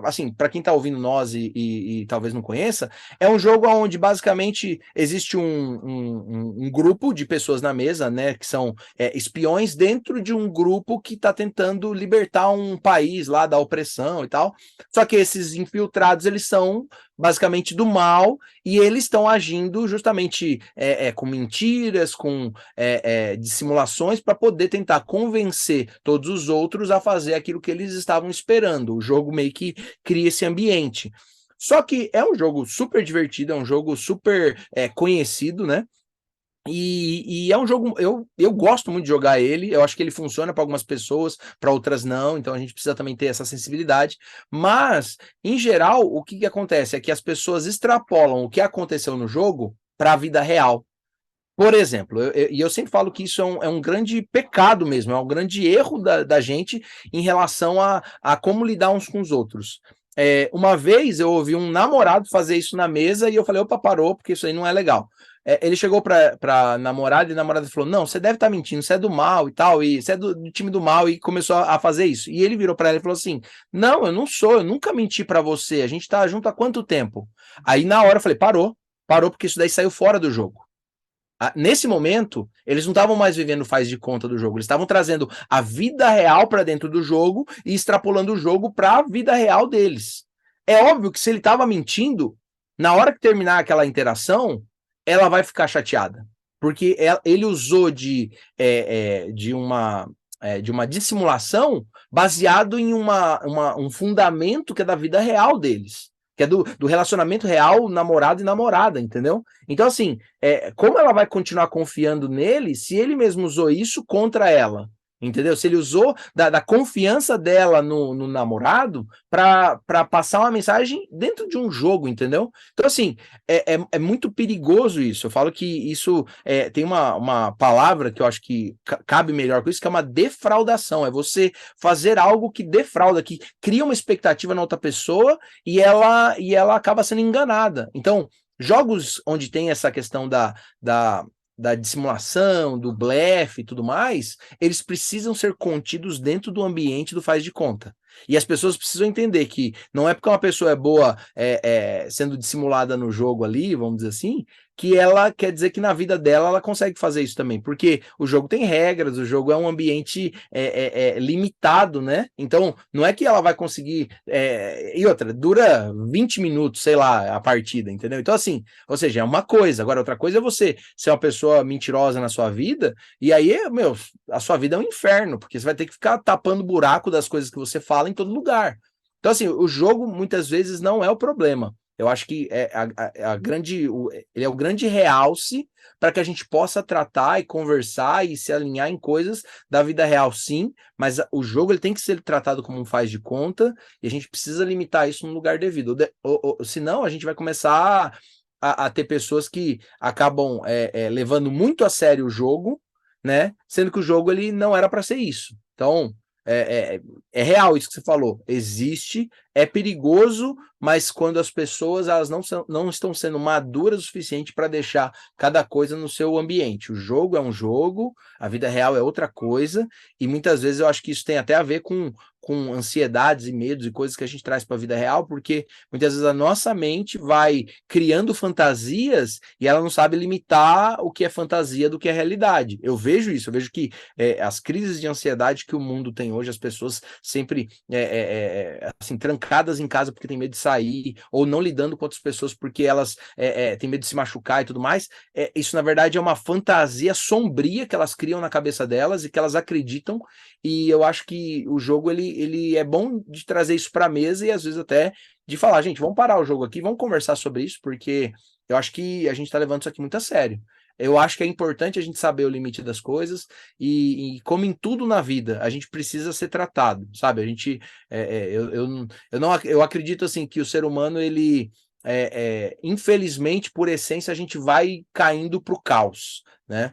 assim, para quem está ouvindo nós e talvez não conheça, é um jogo onde basicamente existe um grupo de pessoas na mesa, né, que são espiões dentro de um grupo que está tentando libertar um país lá da opressão e tal. Só que esses infiltrados, eles são basicamente do mal e eles estão agindo justamente com mentiras, com dissimulações para poder tentar convencer todos os outros a fazer aquilo que eles estavam esperando. O jogo meio que cria esse ambiente. Só que é um jogo super divertido, é um jogo super conhecido, né? E é um jogo, eu gosto muito de jogar ele, eu acho que ele funciona para algumas pessoas, para outras não, então a gente precisa também ter essa sensibilidade, mas, em geral, o que acontece é que as pessoas extrapolam o que aconteceu no jogo para a vida real. Por exemplo, eu sempre falo que isso é um grande pecado mesmo, é um grande erro da gente em relação a como lidar uns com os outros. Uma vez eu ouvi um namorado fazer isso na mesa e eu falei, opa, parou, porque isso aí não é legal. Ele chegou pra namorada e a namorada falou, não, você deve estar mentindo, você é do mal e tal, e você é do time do mal, e começou a fazer isso. E ele virou pra ela e falou assim, não, eu não sou, eu nunca menti pra você, a gente tá junto há quanto tempo? Aí na hora eu falei, parou, porque isso daí saiu fora do jogo. Nesse momento, eles não estavam mais vivendo faz de conta do jogo, eles estavam trazendo a vida real para dentro do jogo e extrapolando o jogo para a vida real deles. É óbvio que se ele estava mentindo, na hora que terminar aquela interação, ela vai ficar chateada, porque ele usou de uma dissimulação baseado em um fundamento que é da vida real deles, que é do relacionamento real, namorado e namorada, entendeu? Então, assim, como ela vai continuar confiando nele se ele mesmo usou isso contra ela? Entendeu? Se ele usou da confiança dela no namorado para passar uma mensagem dentro de um jogo, entendeu? Então, assim, é muito perigoso isso. Eu falo que isso tem uma palavra que eu acho que cabe melhor com isso, que é uma defraudação. É você fazer algo que defrauda, que cria uma expectativa na outra pessoa e ela acaba sendo enganada. Então, jogos onde tem essa questão da dissimulação, do blefe e tudo mais, eles precisam ser contidos dentro do ambiente do faz de conta. E as pessoas precisam entender que não é porque uma pessoa é boa sendo dissimulada no jogo ali, vamos dizer assim, que ela quer dizer que na vida dela ela consegue fazer isso também, porque o jogo tem regras, o jogo é um ambiente limitado, né? Então, não é que ela vai conseguir... E outra, dura 20 minutos, sei lá, a partida, entendeu? Então, assim, ou seja, é uma coisa. Agora, outra coisa é você ser uma pessoa mentirosa na sua vida, e aí, a sua vida é um inferno, porque você vai ter que ficar tapando buraco das coisas que você fala em todo lugar. Então, assim, o jogo muitas vezes não é o problema. Eu acho que ele é o grande realce para que a gente possa tratar e conversar e se alinhar em coisas da vida real, sim, mas o jogo ele tem que ser tratado como um faz de conta e a gente precisa limitar isso no lugar devido. Senão, a gente vai começar a ter pessoas que acabam levando muito a sério o jogo, né? Sendo que o jogo ele não era para ser isso. Então, é real isso que você falou. Existe, é perigoso, mas quando as pessoas elas não estão sendo maduras o suficiente para deixar cada coisa no seu ambiente. O jogo é um jogo, a vida real é outra coisa, e muitas vezes eu acho que isso tem até a ver com ansiedades e medos e coisas que a gente traz para a vida real, porque muitas vezes a nossa mente vai criando fantasias e ela não sabe limitar o que é fantasia do que é realidade. Eu vejo isso, eu vejo que as crises de ansiedade que o mundo tem hoje, as pessoas sempre assim, trancadas em casa porque tem medo de sair, ou não lidando com outras pessoas porque elas têm medo de se machucar e tudo mais, isso na verdade é uma fantasia sombria que elas criam na cabeça delas e que elas acreditam, e eu acho que o jogo ele é bom de trazer isso para a mesa e às vezes até de falar, gente, vamos parar o jogo aqui, vamos conversar sobre isso, porque eu acho que a gente está levando isso aqui muito a sério. Eu acho que é importante a gente saber o limite das coisas e como em tudo na vida, a gente precisa ser tratado, sabe? A gente, eu acredito assim que o ser humano, ele, infelizmente, por essência, a gente vai caindo para o caos, né?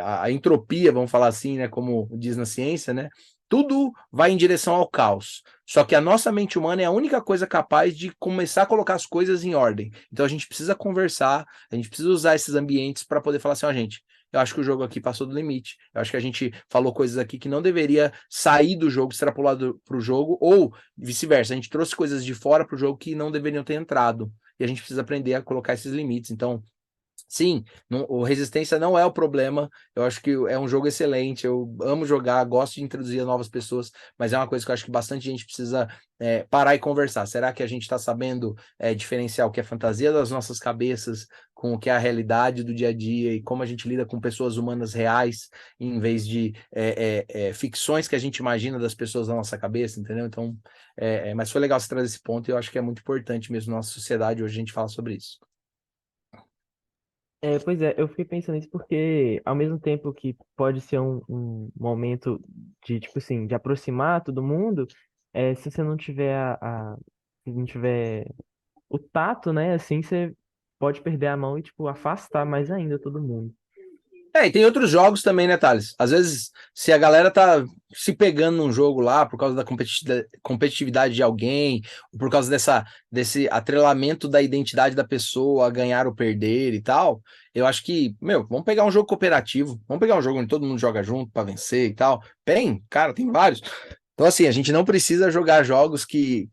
A entropia, vamos falar assim, né? Como diz na ciência, né? Tudo vai em direção ao caos. Só que a nossa mente humana é a única coisa capaz de começar a colocar as coisas em ordem. Então a gente precisa conversar, a gente precisa usar esses ambientes para poder falar assim, ó, gente, eu acho que o jogo aqui passou do limite. Eu acho que a gente falou coisas aqui que não deveria sair do jogo, extrapolado para o jogo, ou vice-versa. A gente trouxe coisas de fora para o jogo que não deveriam ter entrado. E a gente precisa aprender a colocar esses limites. Então, sim, o Resistência não é o problema. Eu acho que é um jogo excelente. Eu amo jogar, gosto de introduzir novas pessoas, mas é uma coisa que eu acho que bastante gente precisa parar e conversar. Será que a gente está sabendo diferenciar o que é fantasia das nossas cabeças com o que é a realidade do dia a dia e como a gente lida com pessoas humanas reais, em vez de ficções que a gente imagina das pessoas na nossa cabeça, entendeu? Então, mas foi legal você trazer esse ponto e eu acho que é muito importante mesmo na nossa sociedade hoje a gente falar sobre isso. Pois é, eu fiquei pensando nisso porque, ao mesmo tempo que pode ser um momento de, tipo assim, de aproximar todo mundo, se você não tiver se não tiver o tato, né, assim, você pode perder a mão e, tipo, afastar mais ainda todo mundo. E tem outros jogos também, né, Thales? Às vezes, se a galera tá se pegando num jogo lá por causa da competitividade de alguém, por causa desse atrelamento da identidade da pessoa a ganhar ou perder e tal, eu acho que, vamos pegar um jogo cooperativo, vamos pegar um jogo onde todo mundo joga junto para vencer e tal. Cara, tem vários. Então, assim, a gente não precisa jogar jogos que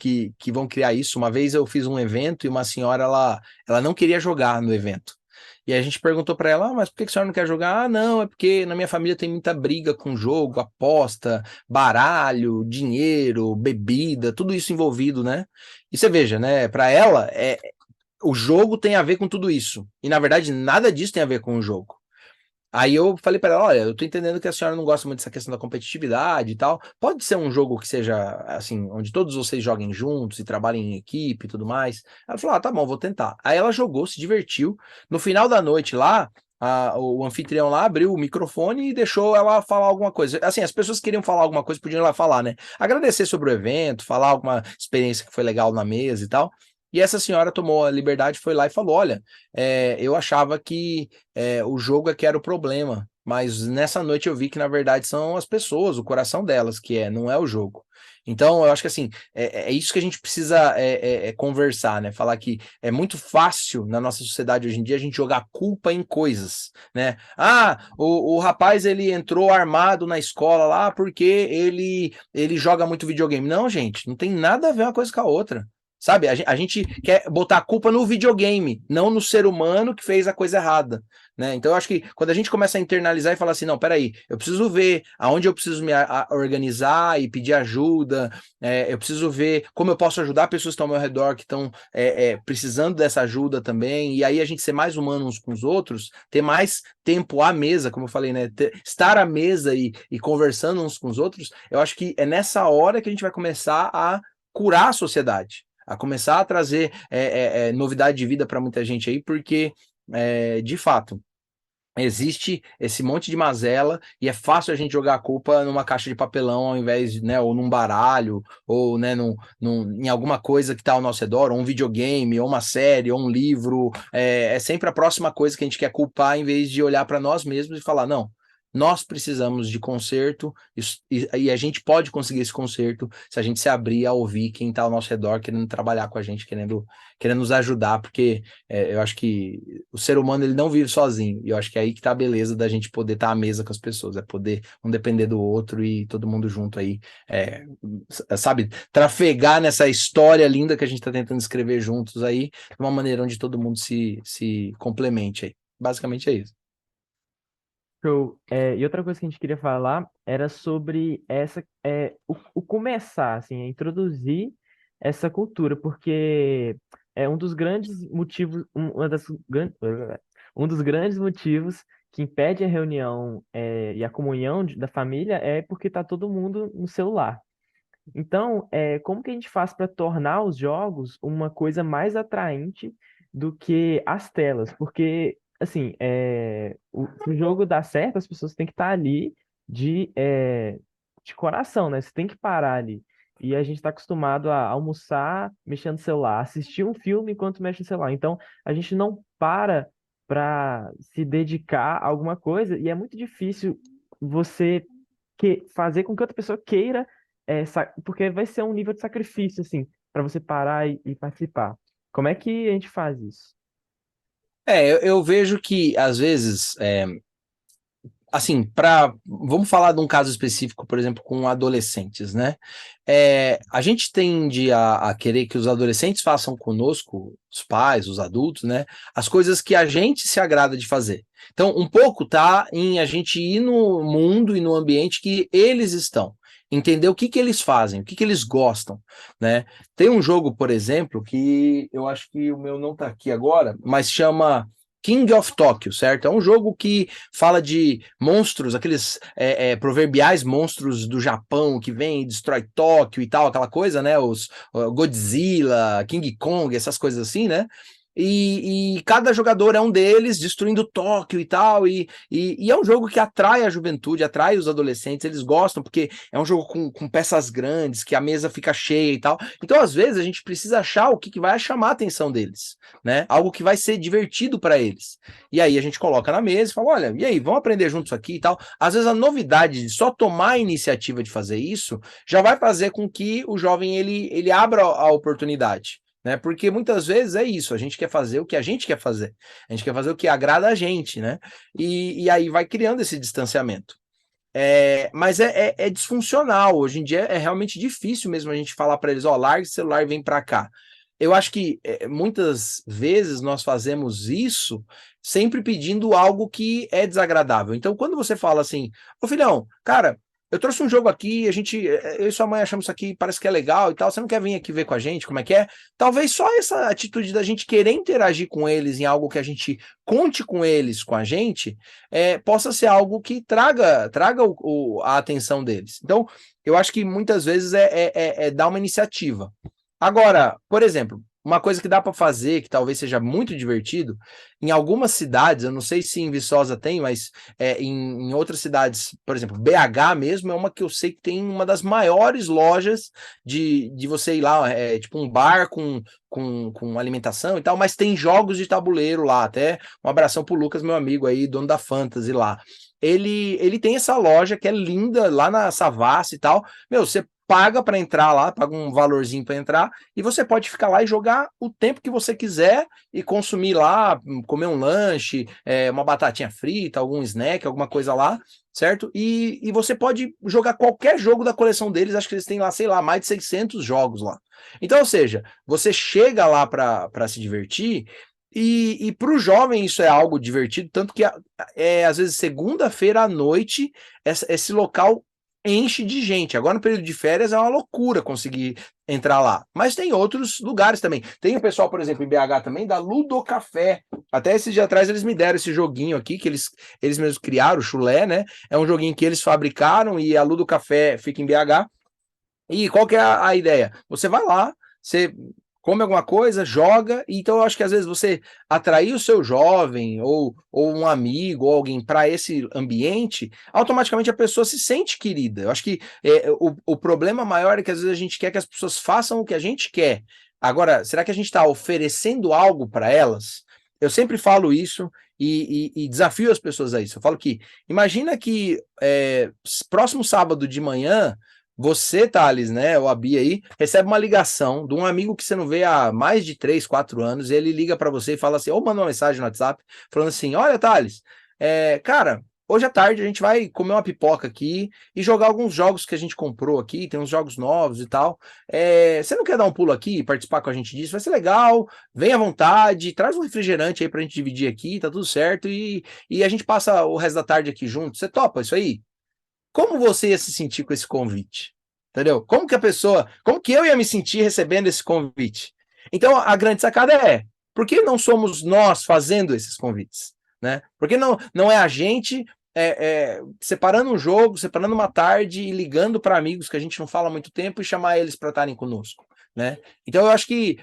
vão criar isso. Uma vez eu fiz um evento e uma senhora, ela não queria jogar no evento. E a gente perguntou para ela, mas por que a senhora não quer jogar? Ah, não, é porque na minha família tem muita briga com jogo, aposta, baralho, dinheiro, bebida, tudo isso envolvido, né? E você veja, né, para ela, o jogo tem a ver com tudo isso. E na verdade, nada disso tem a ver com o jogo. Aí eu falei para ela, olha, eu tô entendendo que a senhora não gosta muito dessa questão da competitividade e tal. Pode ser um jogo que seja, assim, onde todos vocês joguem juntos e trabalhem em equipe e tudo mais. Ela falou, tá bom, vou tentar. Aí ela jogou, se divertiu. No final da noite lá, o anfitrião lá abriu o microfone e deixou ela falar alguma coisa. Assim, as pessoas que queriam falar alguma coisa podiam ir lá falar, né? Agradecer sobre o evento, falar alguma experiência que foi legal na mesa e tal. E essa senhora tomou a liberdade, foi lá e falou: olha, eu achava que o jogo é que era o problema, mas nessa noite eu vi que, na verdade, são as pessoas, o coração delas, não é o jogo. Então, eu acho que assim, é isso que a gente precisa conversar, né? Falar que é muito fácil na nossa sociedade hoje em dia a gente jogar culpa em coisas, né? Ah, o rapaz ele entrou armado na escola lá porque ele joga muito videogame. Não, gente, não tem nada a ver uma coisa com a outra. Sabe, a gente quer botar a culpa no videogame, não no ser humano que fez a coisa errada, né? Então eu acho que quando a gente começa a internalizar e falar assim, não, peraí, eu preciso ver aonde eu preciso me organizar e pedir ajuda, eu preciso ver como eu posso ajudar pessoas que estão ao meu redor, que estão precisando dessa ajuda também, e aí a gente ser mais humano uns com os outros, ter mais tempo à mesa, como eu falei, né? Estar à mesa e conversando uns com os outros, eu acho que é nessa hora que a gente vai começar a curar a sociedade, a começar a trazer novidade de vida para muita gente aí, porque, de fato, existe esse monte de mazela e é fácil a gente jogar a culpa numa caixa de papelão ao invés, né, ou num baralho, ou, né, em alguma coisa que está ao nosso redor, ou um videogame, ou uma série, ou um livro. É sempre a próxima coisa que a gente quer culpar em vez de olhar para nós mesmos e falar, não, nós precisamos de conserto e a gente pode conseguir esse conserto se a gente se abrir a ouvir quem está ao nosso redor querendo trabalhar com a gente, querendo nos ajudar, porque eu acho que o ser humano ele não vive sozinho, e eu acho que é aí que tá a beleza da gente poder estar à mesa com as pessoas, é poder um depender do outro e todo mundo junto aí, sabe, trafegar nessa história linda que a gente está tentando escrever juntos aí, de uma maneira onde todo mundo se complemente aí. Basicamente é isso. Show. E outra coisa que a gente queria falar era sobre o começar, assim, a introduzir essa cultura, porque é um dos grandes motivos, um dos grandes motivos que impede a reunião e a comunhão da família é porque está todo mundo no celular. Então, como que a gente faz para tornar os jogos uma coisa mais atraente do que as telas? Porque, assim, o jogo dar certo, as pessoas têm que estar ali de coração, né? Você tem que parar ali. E a gente está acostumado a almoçar mexendo no celular, assistir um filme enquanto mexe no celular. Então, a gente não para se dedicar a alguma coisa e é muito difícil você fazer com que outra pessoa queira porque vai ser um nível de sacrifício, assim, para você parar e participar. Como é que a gente faz isso? Eu vejo que, às vezes, assim, vamos falar de um caso específico, por exemplo, com adolescentes, né? A gente tende a querer que os adolescentes façam conosco, os pais, os adultos, né? As coisas que a gente se agrada de fazer. Então, um pouco tá em a gente ir no mundo e no ambiente que eles estão. Entender o que eles fazem, o que eles gostam, né? Tem um jogo, por exemplo, que eu acho que o meu não tá aqui agora, mas chama King of Tokyo, certo? É um jogo que fala de monstros, aqueles proverbiais monstros do Japão que vem e destrói Tóquio e tal, aquela coisa, né? Os Godzilla, King Kong, essas coisas assim, né? E cada jogador é um deles, destruindo Tóquio e tal, e é um jogo que atrai a juventude, atrai os adolescentes, eles gostam, porque é um jogo com peças grandes, que a mesa fica cheia e tal. Então, às vezes, a gente precisa achar o que vai chamar a atenção deles, né? Algo que vai ser divertido para eles. E aí a gente coloca na mesa e fala, olha, e aí, vamos aprender juntos aqui e tal. Às vezes a novidade de só tomar a iniciativa de fazer isso já vai fazer com que o jovem ele abra a oportunidade, né? Porque muitas vezes é isso, a gente quer fazer o que a gente quer fazer, a gente quer fazer o que agrada a gente, né? E aí vai criando esse distanciamento. Mas é disfuncional, hoje em dia é realmente difícil mesmo a gente falar para eles, ó, larga o celular e vem para cá. Eu acho que muitas vezes nós fazemos isso sempre pedindo algo que é desagradável. Então, quando você fala assim, ô filhão, cara, eu trouxe um jogo aqui, eu e sua mãe achamos isso aqui, parece que é legal e tal, você não quer vir aqui ver com a gente como é que é? Talvez só essa atitude da gente querer interagir com eles em algo que a gente conte com eles, com a gente, possa ser algo que traga a atenção deles. Então, eu acho que muitas vezes é dar uma iniciativa. Agora, por exemplo, uma coisa que dá para fazer, que talvez seja muito divertido, em algumas cidades, eu não sei se em Viçosa tem, mas em outras cidades, por exemplo, BH mesmo, é uma que eu sei que tem uma das maiores lojas de você ir lá, tipo um bar com alimentação e tal, mas tem jogos de tabuleiro lá, até um abração pro Lucas, meu amigo aí, dono da Fantasy lá. Ele tem essa loja que é linda, lá na Savassi e tal. Meu, você paga para entrar lá, paga um valorzinho para entrar, e você pode ficar lá e jogar o tempo que você quiser e consumir lá, comer um lanche, uma batatinha frita, algum snack, alguma coisa lá, certo? E você pode jogar qualquer jogo da coleção deles, acho que eles têm lá, sei lá, mais de 600 jogos lá. Então, ou seja, você chega lá para se divertir, e para o jovem isso é algo divertido, tanto que às vezes segunda-feira à noite esse local enche de gente. Agora no período de férias é uma loucura conseguir entrar lá. Mas tem outros lugares também. Tem o pessoal, por exemplo, em BH também, da Ludocafé. Até esses dias atrás eles me deram esse joguinho aqui, que eles mesmos criaram, o Chulé, né? É um joguinho que eles fabricaram e a Ludocafé fica em BH. E qual que é a ideia? Você vai lá, você come alguma coisa, joga, então eu acho que às vezes você atrair o seu jovem ou um amigo ou alguém para esse ambiente, automaticamente a pessoa se sente querida. Eu acho que o problema maior é que às vezes a gente quer que as pessoas façam o que a gente quer. Agora, será que a gente está oferecendo algo para elas? Eu sempre falo isso e desafio as pessoas a isso. Eu falo que, imagina que próximo sábado de manhã, você, Thales, né, ou a Bia aí, recebe uma ligação de um amigo que você não vê há mais de 3, 4 anos, e ele liga para você e fala assim, ou manda uma mensagem no WhatsApp, falando assim, olha, Thales, cara, hoje à tarde a gente vai comer uma pipoca aqui e jogar alguns jogos que a gente comprou aqui, tem uns jogos novos e tal, você não quer dar um pulo aqui e participar com a gente disso? Vai ser legal, vem à vontade, traz um refrigerante aí pra gente dividir aqui, tá tudo certo, e a gente passa o resto da tarde aqui junto, você topa isso aí? Como você ia se sentir com esse convite? Entendeu? Como que eu ia me sentir recebendo esse convite? Então, a grande sacada por que não somos nós fazendo esses convites? Né? Por que não é a gente separando um jogo, separando uma tarde e ligando para amigos que a gente não fala há muito tempo e chamar eles para estarem conosco? Né? Então, eu acho que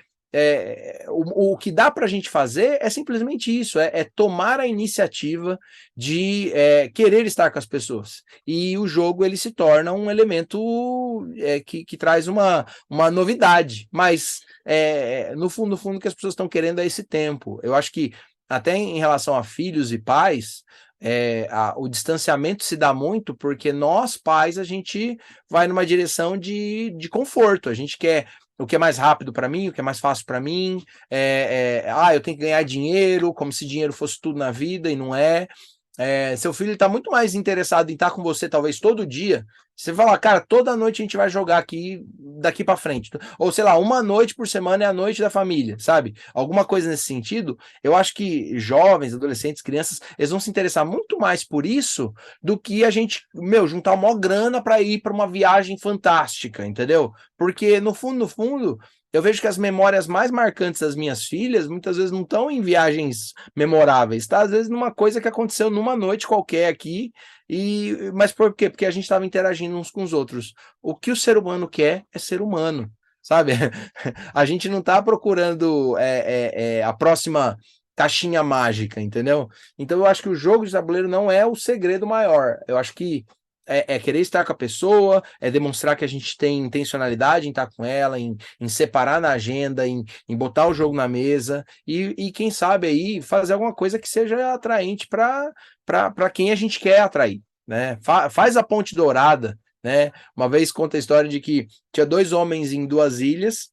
o que dá para a gente fazer é simplesmente isso, é tomar a iniciativa de querer estar com as pessoas. E o jogo ele se torna um elemento que traz uma novidade, mas no fundo, o que as pessoas estão querendo é esse tempo. Eu acho que até em relação a filhos e pais, o distanciamento se dá muito porque nós, pais, a gente vai numa direção de conforto, a gente quer o que é mais rápido para mim, o que é mais fácil para mim, eu tenho que ganhar dinheiro, como se dinheiro fosse tudo na vida, e não é. Seu filho está muito mais interessado em estar com você, talvez, todo dia. Você fala, cara, toda noite a gente vai jogar aqui, daqui para frente. Ou, sei lá, uma noite por semana é a noite da família, sabe? Alguma coisa nesse sentido. Eu acho que jovens, adolescentes, crianças, eles vão se interessar muito mais por isso do que a gente, juntar uma grana para ir para uma viagem fantástica, entendeu? Porque, no fundo, eu vejo que as memórias mais marcantes das minhas filhas muitas vezes não estão em viagens memoráveis, tá? Às vezes numa coisa que aconteceu numa noite qualquer aqui, mas por quê? Porque a gente estava interagindo uns com os outros. O que o ser humano quer é ser humano, sabe? A gente não está procurando a próxima caixinha mágica, entendeu? Então eu acho que o jogo de tabuleiro não é o segredo maior. Eu acho que querer estar com a pessoa, demonstrar que a gente tem intencionalidade em estar com ela, em separar na agenda, em botar o jogo na mesa e quem sabe aí fazer alguma coisa que seja atraente para quem a gente quer atrair, né? Faz a ponte dourada, né? Uma vez conta a história de que tinha 2 homens em 2 ilhas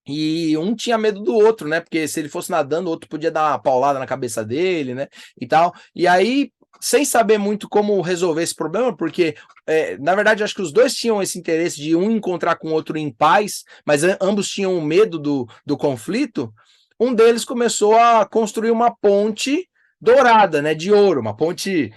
e um tinha medo do outro, né? Porque se ele fosse nadando, o outro podia dar uma paulada na cabeça dele, né? E tal. E aí sem saber muito como resolver esse problema, porque, na verdade, acho que os dois tinham esse interesse de um encontrar com o outro em paz, mas ambos tinham medo do conflito. Um deles começou a construir uma ponte dourada, né, de ouro, uma ponte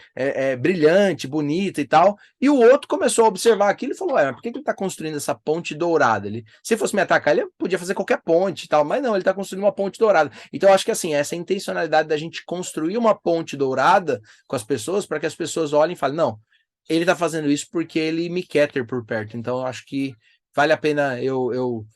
brilhante, bonita e tal, e o outro começou a observar aquilo e falou, mas por que ele está construindo essa ponte dourada? Se fosse me atacar, ele podia fazer qualquer ponte e tal, mas não, ele está construindo uma ponte dourada. Então, eu acho que assim, essa intencionalidade da gente construir uma ponte dourada com as pessoas, para que as pessoas olhem e falem, não, ele está fazendo isso porque ele me quer ter por perto, então eu acho que vale a pena eu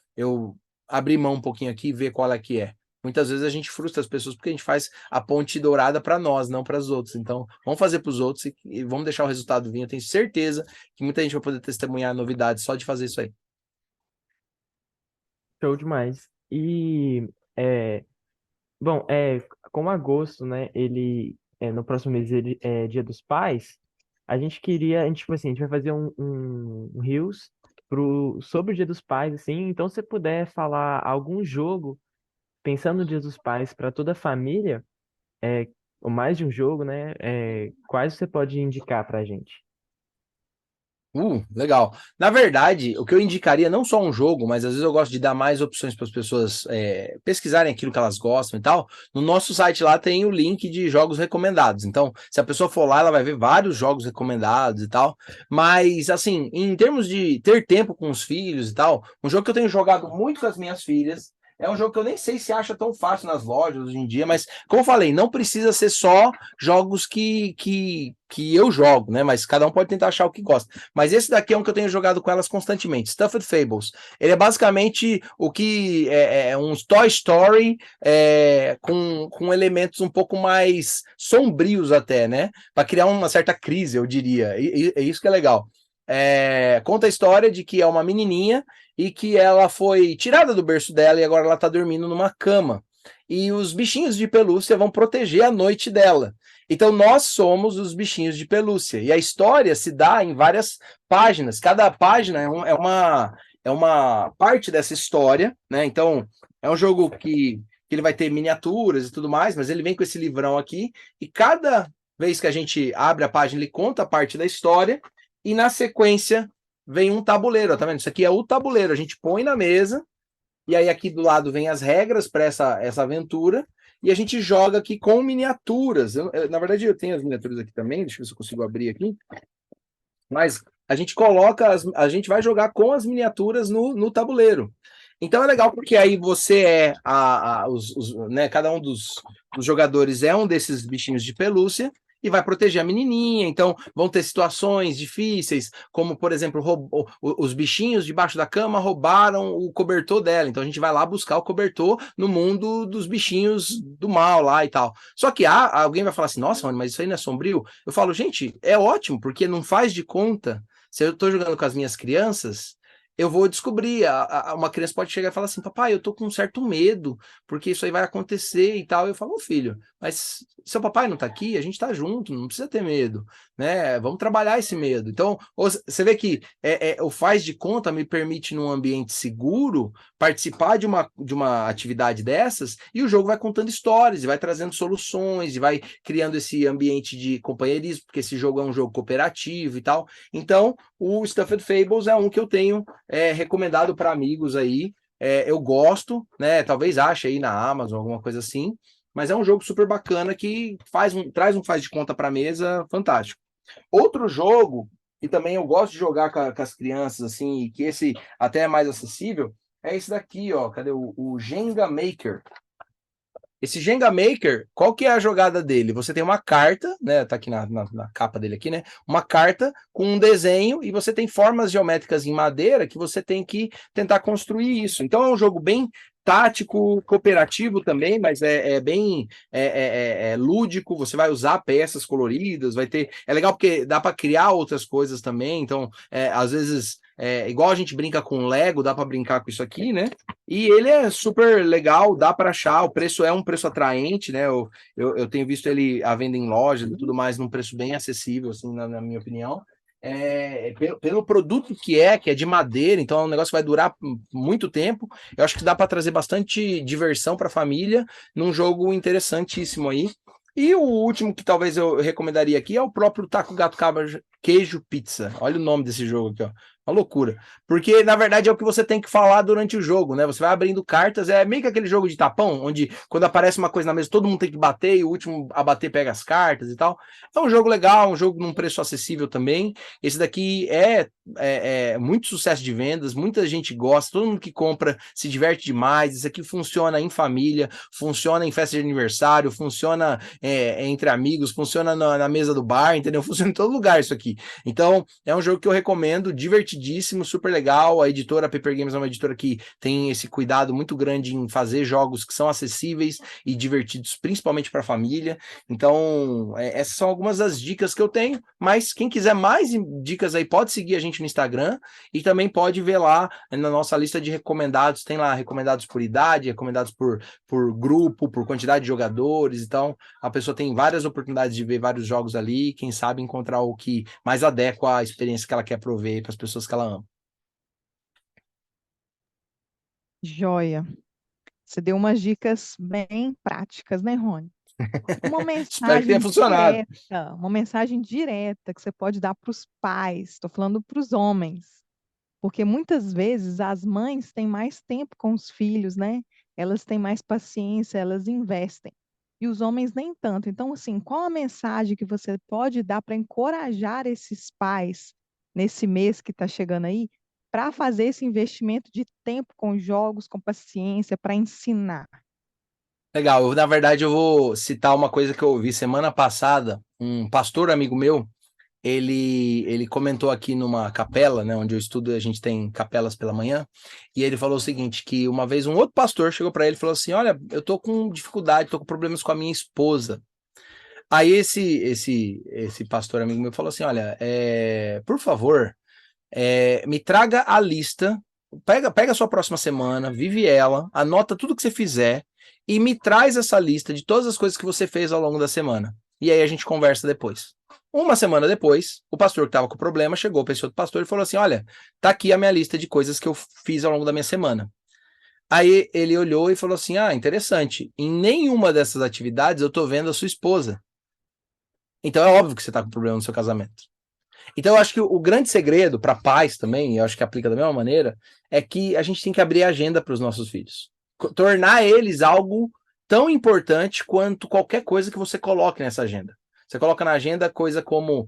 abrir mão um pouquinho aqui e ver qual é que é. Muitas vezes a gente frustra as pessoas porque a gente faz a ponte dourada para nós, não para os outros. Então, vamos fazer para os outros e vamos deixar o resultado vir. Eu tenho certeza que muita gente vai poder testemunhar novidades só de fazer isso aí. Show demais. E, é, bom, como agosto, né, no próximo mês, ele é Dia dos Pais, a gente, tipo assim, a gente vai fazer um Reels sobre o Dia dos Pais, assim, então se você puder falar algum jogo, pensando no Dia dos Pais, para toda a família, ou mais de um jogo, né, quais você pode indicar pra gente? Legal. Na verdade, o que eu indicaria, não só um jogo, mas às vezes eu gosto de dar mais opções para as pessoas pesquisarem aquilo que elas gostam e tal. No nosso site lá tem o link de jogos recomendados. Então, se a pessoa for lá, ela vai ver vários jogos recomendados e tal. Mas, assim, em termos de ter tempo com os filhos e tal, um jogo que eu tenho jogado muito com as minhas filhas. É um jogo que eu nem sei se acha tão fácil nas lojas hoje em dia, mas, como eu falei, não precisa ser só jogos que eu jogo, né? Mas cada um pode tentar achar o que gosta. Mas esse daqui é um que eu tenho jogado com elas constantemente, Stuffed Fables. Ele é basicamente o que é um Toy Story com elementos um pouco mais sombrios até, né? Para criar uma certa crise, eu diria. E é isso que é legal. Conta a história de que é uma menininha e que ela foi tirada do berço dela e agora ela tá dormindo numa cama. E os bichinhos de pelúcia vão proteger a noite dela. Então nós somos os bichinhos de pelúcia. E a história se dá em várias páginas. Cada página é uma parte dessa história, né? Então é um jogo que ele vai ter miniaturas e tudo mais, mas ele vem com esse livrão aqui e cada vez que a gente abre a página, ele conta a parte da história e na sequência vem um tabuleiro, ó, tá vendo? Isso aqui é o tabuleiro, a gente põe na mesa, e aí aqui do lado vem as regras para essa aventura, e a gente joga aqui com miniaturas. Na verdade, eu tenho as miniaturas aqui também, deixa eu ver se eu consigo abrir aqui. Mas a gente a gente vai jogar com as miniaturas no tabuleiro. Então é legal porque aí você né, cada um dos jogadores é um desses bichinhos de pelúcia, e vai proteger a menininha. Então vão ter situações difíceis, como por exemplo, os bichinhos debaixo da cama roubaram o cobertor dela. Então a gente vai lá buscar o cobertor no mundo dos bichinhos do mal lá e tal. Só que alguém vai falar assim, nossa, mano, mas isso aí não é sombrio? Eu falo, gente, é ótimo, porque não faz de conta. Se eu tô jogando com as minhas crianças, eu vou descobrir. Uma criança pode chegar e falar assim, papai, eu tô com um certo medo, porque isso aí vai acontecer e tal. Eu falo, ô filho, mas seu papai não tá aqui, a gente tá junto, não precisa ter medo, né? Vamos trabalhar esse medo. Então, você vê que o faz de conta me permite, num ambiente seguro, participar de uma atividade dessas, e o jogo vai contando histórias, e vai trazendo soluções, e vai criando esse ambiente de companheirismo, porque esse jogo é um jogo cooperativo e tal. Então, o Stuffed Fables é um que eu tenho recomendado para amigos aí. Eu gosto, né? Talvez ache aí na Amazon, alguma coisa assim. Mas é um jogo super bacana que traz um faz de conta para a mesa fantástico. Outro jogo, que também eu gosto de jogar com as crianças, assim, e que esse até é mais acessível, é esse daqui, ó. Cadê o Jenga Maker? Esse Jenga Maker, qual que é a jogada dele? Você tem uma carta, né? Tá aqui na capa dele aqui, né? Uma carta com um desenho e você tem formas geométricas em madeira que você tem que tentar construir isso. Então é um jogo bem tático, cooperativo também, mas é bem lúdico. Você vai usar peças coloridas, vai ter. É legal porque dá para criar outras coisas também. Então, às vezes, igual a gente brinca com Lego, dá para brincar com isso aqui, né? E ele é super legal, dá para achar, o preço é um preço atraente, né? Eu tenho visto ele à venda em lojas e tudo mais, num preço bem acessível, assim, na minha opinião. Pelo produto que é de madeira, então é um negócio que vai durar muito tempo. Eu acho que dá para trazer bastante diversão para a família num jogo interessantíssimo aí. E o último que talvez eu recomendaria aqui é o próprio Taco Gato Cabra Queijo Pizza. Olha o nome desse jogo aqui, ó. Uma loucura. Porque, na verdade, é o que você tem que falar durante o jogo, né? Você vai abrindo cartas, é meio que aquele jogo de tapão, onde quando aparece uma coisa na mesa, todo mundo tem que bater e o último a bater pega as cartas e tal. É um jogo legal, um jogo num preço acessível também. Esse daqui é muito sucesso de vendas, muita gente gosta, todo mundo que compra se diverte demais. Isso aqui funciona em família, funciona em festa de aniversário, funciona entre amigos, funciona na mesa do bar, entendeu? Funciona em todo lugar isso aqui. aqui. Então, é um jogo que eu recomendo, divertidíssimo, super legal. A editora Paper Games é uma editora que tem esse cuidado muito grande em fazer jogos que são acessíveis e divertidos, principalmente para a família. Então, essas são algumas das dicas que eu tenho, mas quem quiser mais dicas aí, pode seguir a gente no Instagram e também pode ver lá na nossa lista de recomendados, tem lá recomendados por idade, recomendados por grupo, por quantidade de jogadores. Então, a pessoa tem várias oportunidades de ver vários jogos ali, quem sabe encontrar o que mais adequa à experiência que ela quer prover para as pessoas que ela ama. Joia. Você deu umas dicas bem práticas, né, Rony? Uma Espero que tenha mensagem funcionado. direta, uma mensagem direta que você pode dar para os pais, estou falando para os homens, porque muitas vezes as mães têm mais tempo com os filhos, né? Elas têm mais paciência, elas investem. E os homens nem tanto. Então, assim, qual a mensagem que você pode dar para encorajar esses pais nesse mês que está chegando aí, para fazer esse investimento de tempo com jogos, com paciência, para ensinar? Legal, na verdade eu vou citar uma coisa que eu ouvi semana passada, um pastor amigo meu, ele comentou aqui numa capela, né, onde eu estudo, a gente tem capelas pela manhã, e ele falou o seguinte, que uma vez um outro pastor chegou para ele e falou assim, olha, eu tô com dificuldade, tô com problemas com a minha esposa. Aí esse pastor amigo meu falou assim, olha, por favor, me traga a lista, pega a sua próxima semana, vive ela, anota tudo que você fizer e me traz essa lista de todas as coisas que você fez ao longo da semana. E aí a gente conversa depois. Uma semana depois, o pastor que estava com problema chegou para esse outro pastor e falou assim: olha, tá aqui a minha lista de coisas que eu fiz ao longo da minha semana. Aí ele olhou e falou assim: ah, interessante. Em nenhuma dessas atividades eu tô vendo a sua esposa. Então é óbvio que você tá com problema no seu casamento. Então, eu acho que o grande segredo para pais também, e eu acho que aplica da mesma maneira, é que a gente tem que abrir a agenda para os nossos filhos. Tornar eles algo tão importante quanto qualquer coisa que você coloque nessa agenda. Você coloca na agenda coisa como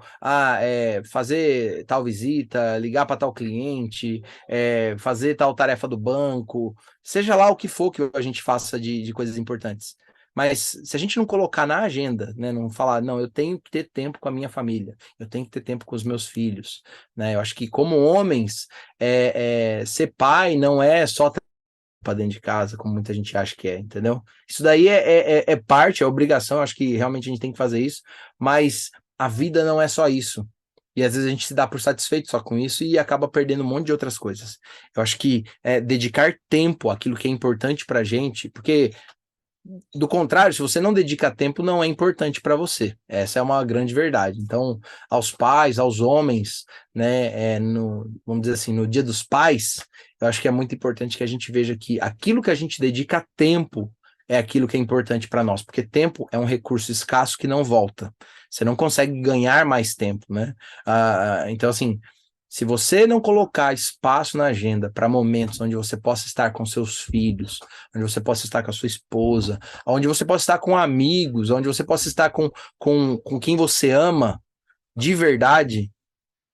fazer tal visita, ligar para tal cliente, fazer tal tarefa do banco, seja lá o que for que a gente faça de coisas importantes. Mas se a gente não colocar na agenda, né, não falar, não, eu tenho que ter tempo com a minha família, eu tenho que ter tempo com os meus filhos, né? Eu acho que como homens, ser pai não é só para dentro de casa, como muita gente acha que é, entendeu? Isso daí é parte, é obrigação, eu acho que realmente a gente tem que fazer isso, mas a vida não é só isso. E às vezes a gente se dá por satisfeito só com isso e acaba perdendo um monte de outras coisas. Eu acho que dedicar tempo àquilo que é importante pra gente, porque do contrário, se você não dedica tempo, não é importante para você. Essa é uma grande verdade. Então, aos pais, aos homens, né, vamos dizer assim, no Dia dos Pais, eu acho que é muito importante que a gente veja que aquilo que a gente dedica tempo é aquilo que é importante para nós, porque tempo é um recurso escasso que não volta. Você não consegue ganhar mais tempo, né? Então, assim, se você não colocar espaço na agenda para momentos onde você possa estar com seus filhos, onde você possa estar com a sua esposa, onde você possa estar com amigos, onde você possa estar com quem você ama de verdade,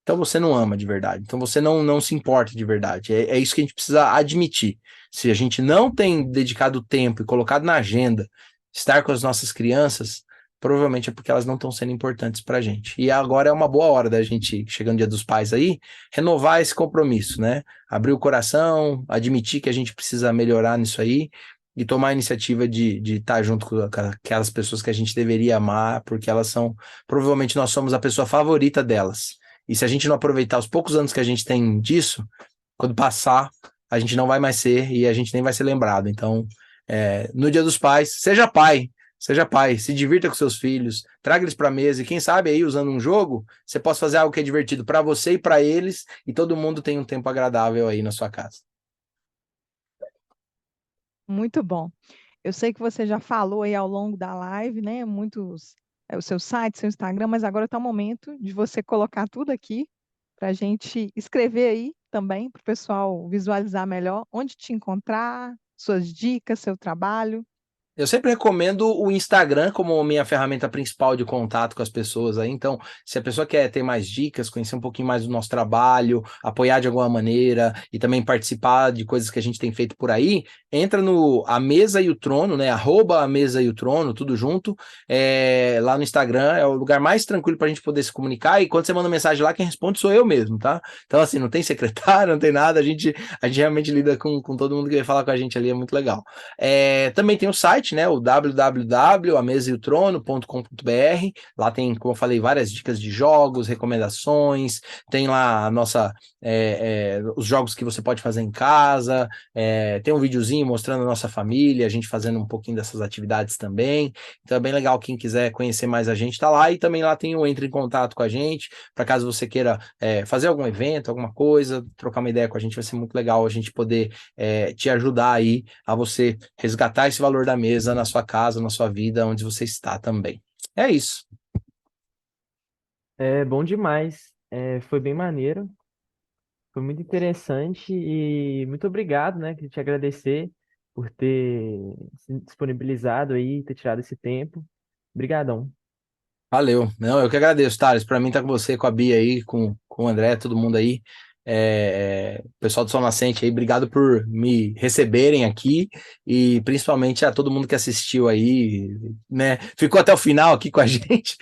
então você não ama de verdade. Então você não se importa de verdade. É isso que a gente precisa admitir. Se a gente não tem dedicado tempo e colocado na agenda estar com as nossas crianças, provavelmente é porque elas não estão sendo importantes para a gente. E agora é uma boa hora da gente, chegando o Dia dos Pais aí, renovar esse compromisso, né? Abrir o coração, admitir que a gente precisa melhorar nisso aí e tomar a iniciativa de estar junto com aquelas pessoas que a gente deveria amar, porque elas são, provavelmente nós somos a pessoa favorita delas. E se a gente não aproveitar os poucos anos que a gente tem disso, quando passar, a gente não vai mais ser e a gente nem vai ser lembrado. Então, no Dia dos Pais, seja pai, se divirta com seus filhos, traga eles para a mesa e quem sabe aí usando um jogo, você possa fazer algo que é divertido para você e para eles e todo mundo tem um tempo agradável aí na sua casa. Muito bom. Eu sei que você já falou aí ao longo da live, né? O seu site, seu Instagram, mas agora está o momento de você colocar tudo aqui para a gente escrever aí também, para o pessoal visualizar melhor onde te encontrar, suas dicas, seu trabalho. Eu sempre recomendo o Instagram como minha ferramenta principal de contato com as pessoas aí. Então, se a pessoa quer ter mais dicas, conhecer um pouquinho mais do nosso trabalho, apoiar de alguma maneira e também participar de coisas que a gente tem feito por aí, entra no A Mesa e o Trono, né? @A Mesa e o Trono, tudo junto. Lá no Instagram é o lugar mais tranquilo para a gente poder se comunicar. E quando você manda mensagem lá, quem responde sou eu mesmo, tá? Então, assim, não tem secretário, não tem nada. A gente realmente lida com todo mundo que vem falar com a gente ali, é muito legal. Também tem o site, né, o www.amesaeotrono.com.br. Lá tem, como eu falei, várias dicas de jogos, recomendações, tem lá a nossa, os jogos que você pode fazer em casa, tem um videozinho mostrando a nossa família, a gente fazendo um pouquinho dessas atividades também. Então é bem legal, quem quiser conhecer mais a gente tá lá, e também lá tem o Entre em Contato com a gente, para caso você queira fazer algum evento, alguma coisa, trocar uma ideia com a gente, vai ser muito legal a gente poder te ajudar aí a você resgatar esse valor da mesa na sua casa, na sua vida, onde você está também. É isso. É bom demais. Foi bem maneiro, foi muito interessante e muito obrigado, né? Queria te agradecer por ter se disponibilizado aí, ter tirado esse tempo. Obrigadão. Valeu. Não, eu que agradeço, Thales. Para mim, tá com você, com a Bia aí, com o André, todo mundo aí. O pessoal do Sol Nascente aí, obrigado por me receberem aqui e principalmente a todo mundo que assistiu aí, né? Ficou até o final aqui com a gente.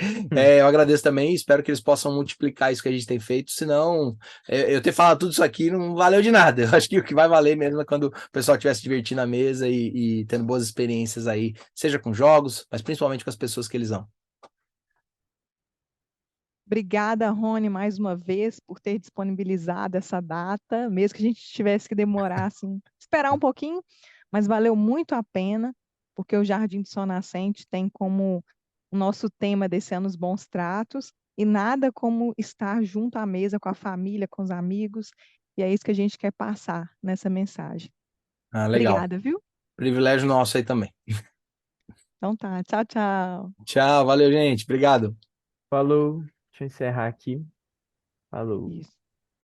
Eu agradeço também e espero que eles possam multiplicar isso que a gente tem feito. Senão, eu ter falado tudo isso aqui não valeu de nada. Eu acho que o que vai valer mesmo é quando o pessoal estiver se divertindo na mesa e tendo boas experiências aí, seja com jogos, mas principalmente com as pessoas que eles amam. Obrigada, Rony, mais uma vez, por ter disponibilizado essa data, mesmo que a gente tivesse que demorar, assim, esperar um pouquinho, mas valeu muito a pena, porque o Jardim do Sol Nascente tem como o nosso tema desse ano os bons tratos, e nada como estar junto à mesa com a família, com os amigos, e é isso que a gente quer passar nessa mensagem. Ah, legal. Obrigada, viu? Privilégio nosso aí também. Então tá, tchau, tchau. Tchau, valeu, gente. Obrigado. Falou. Deixa eu encerrar aqui. Falou. Isso.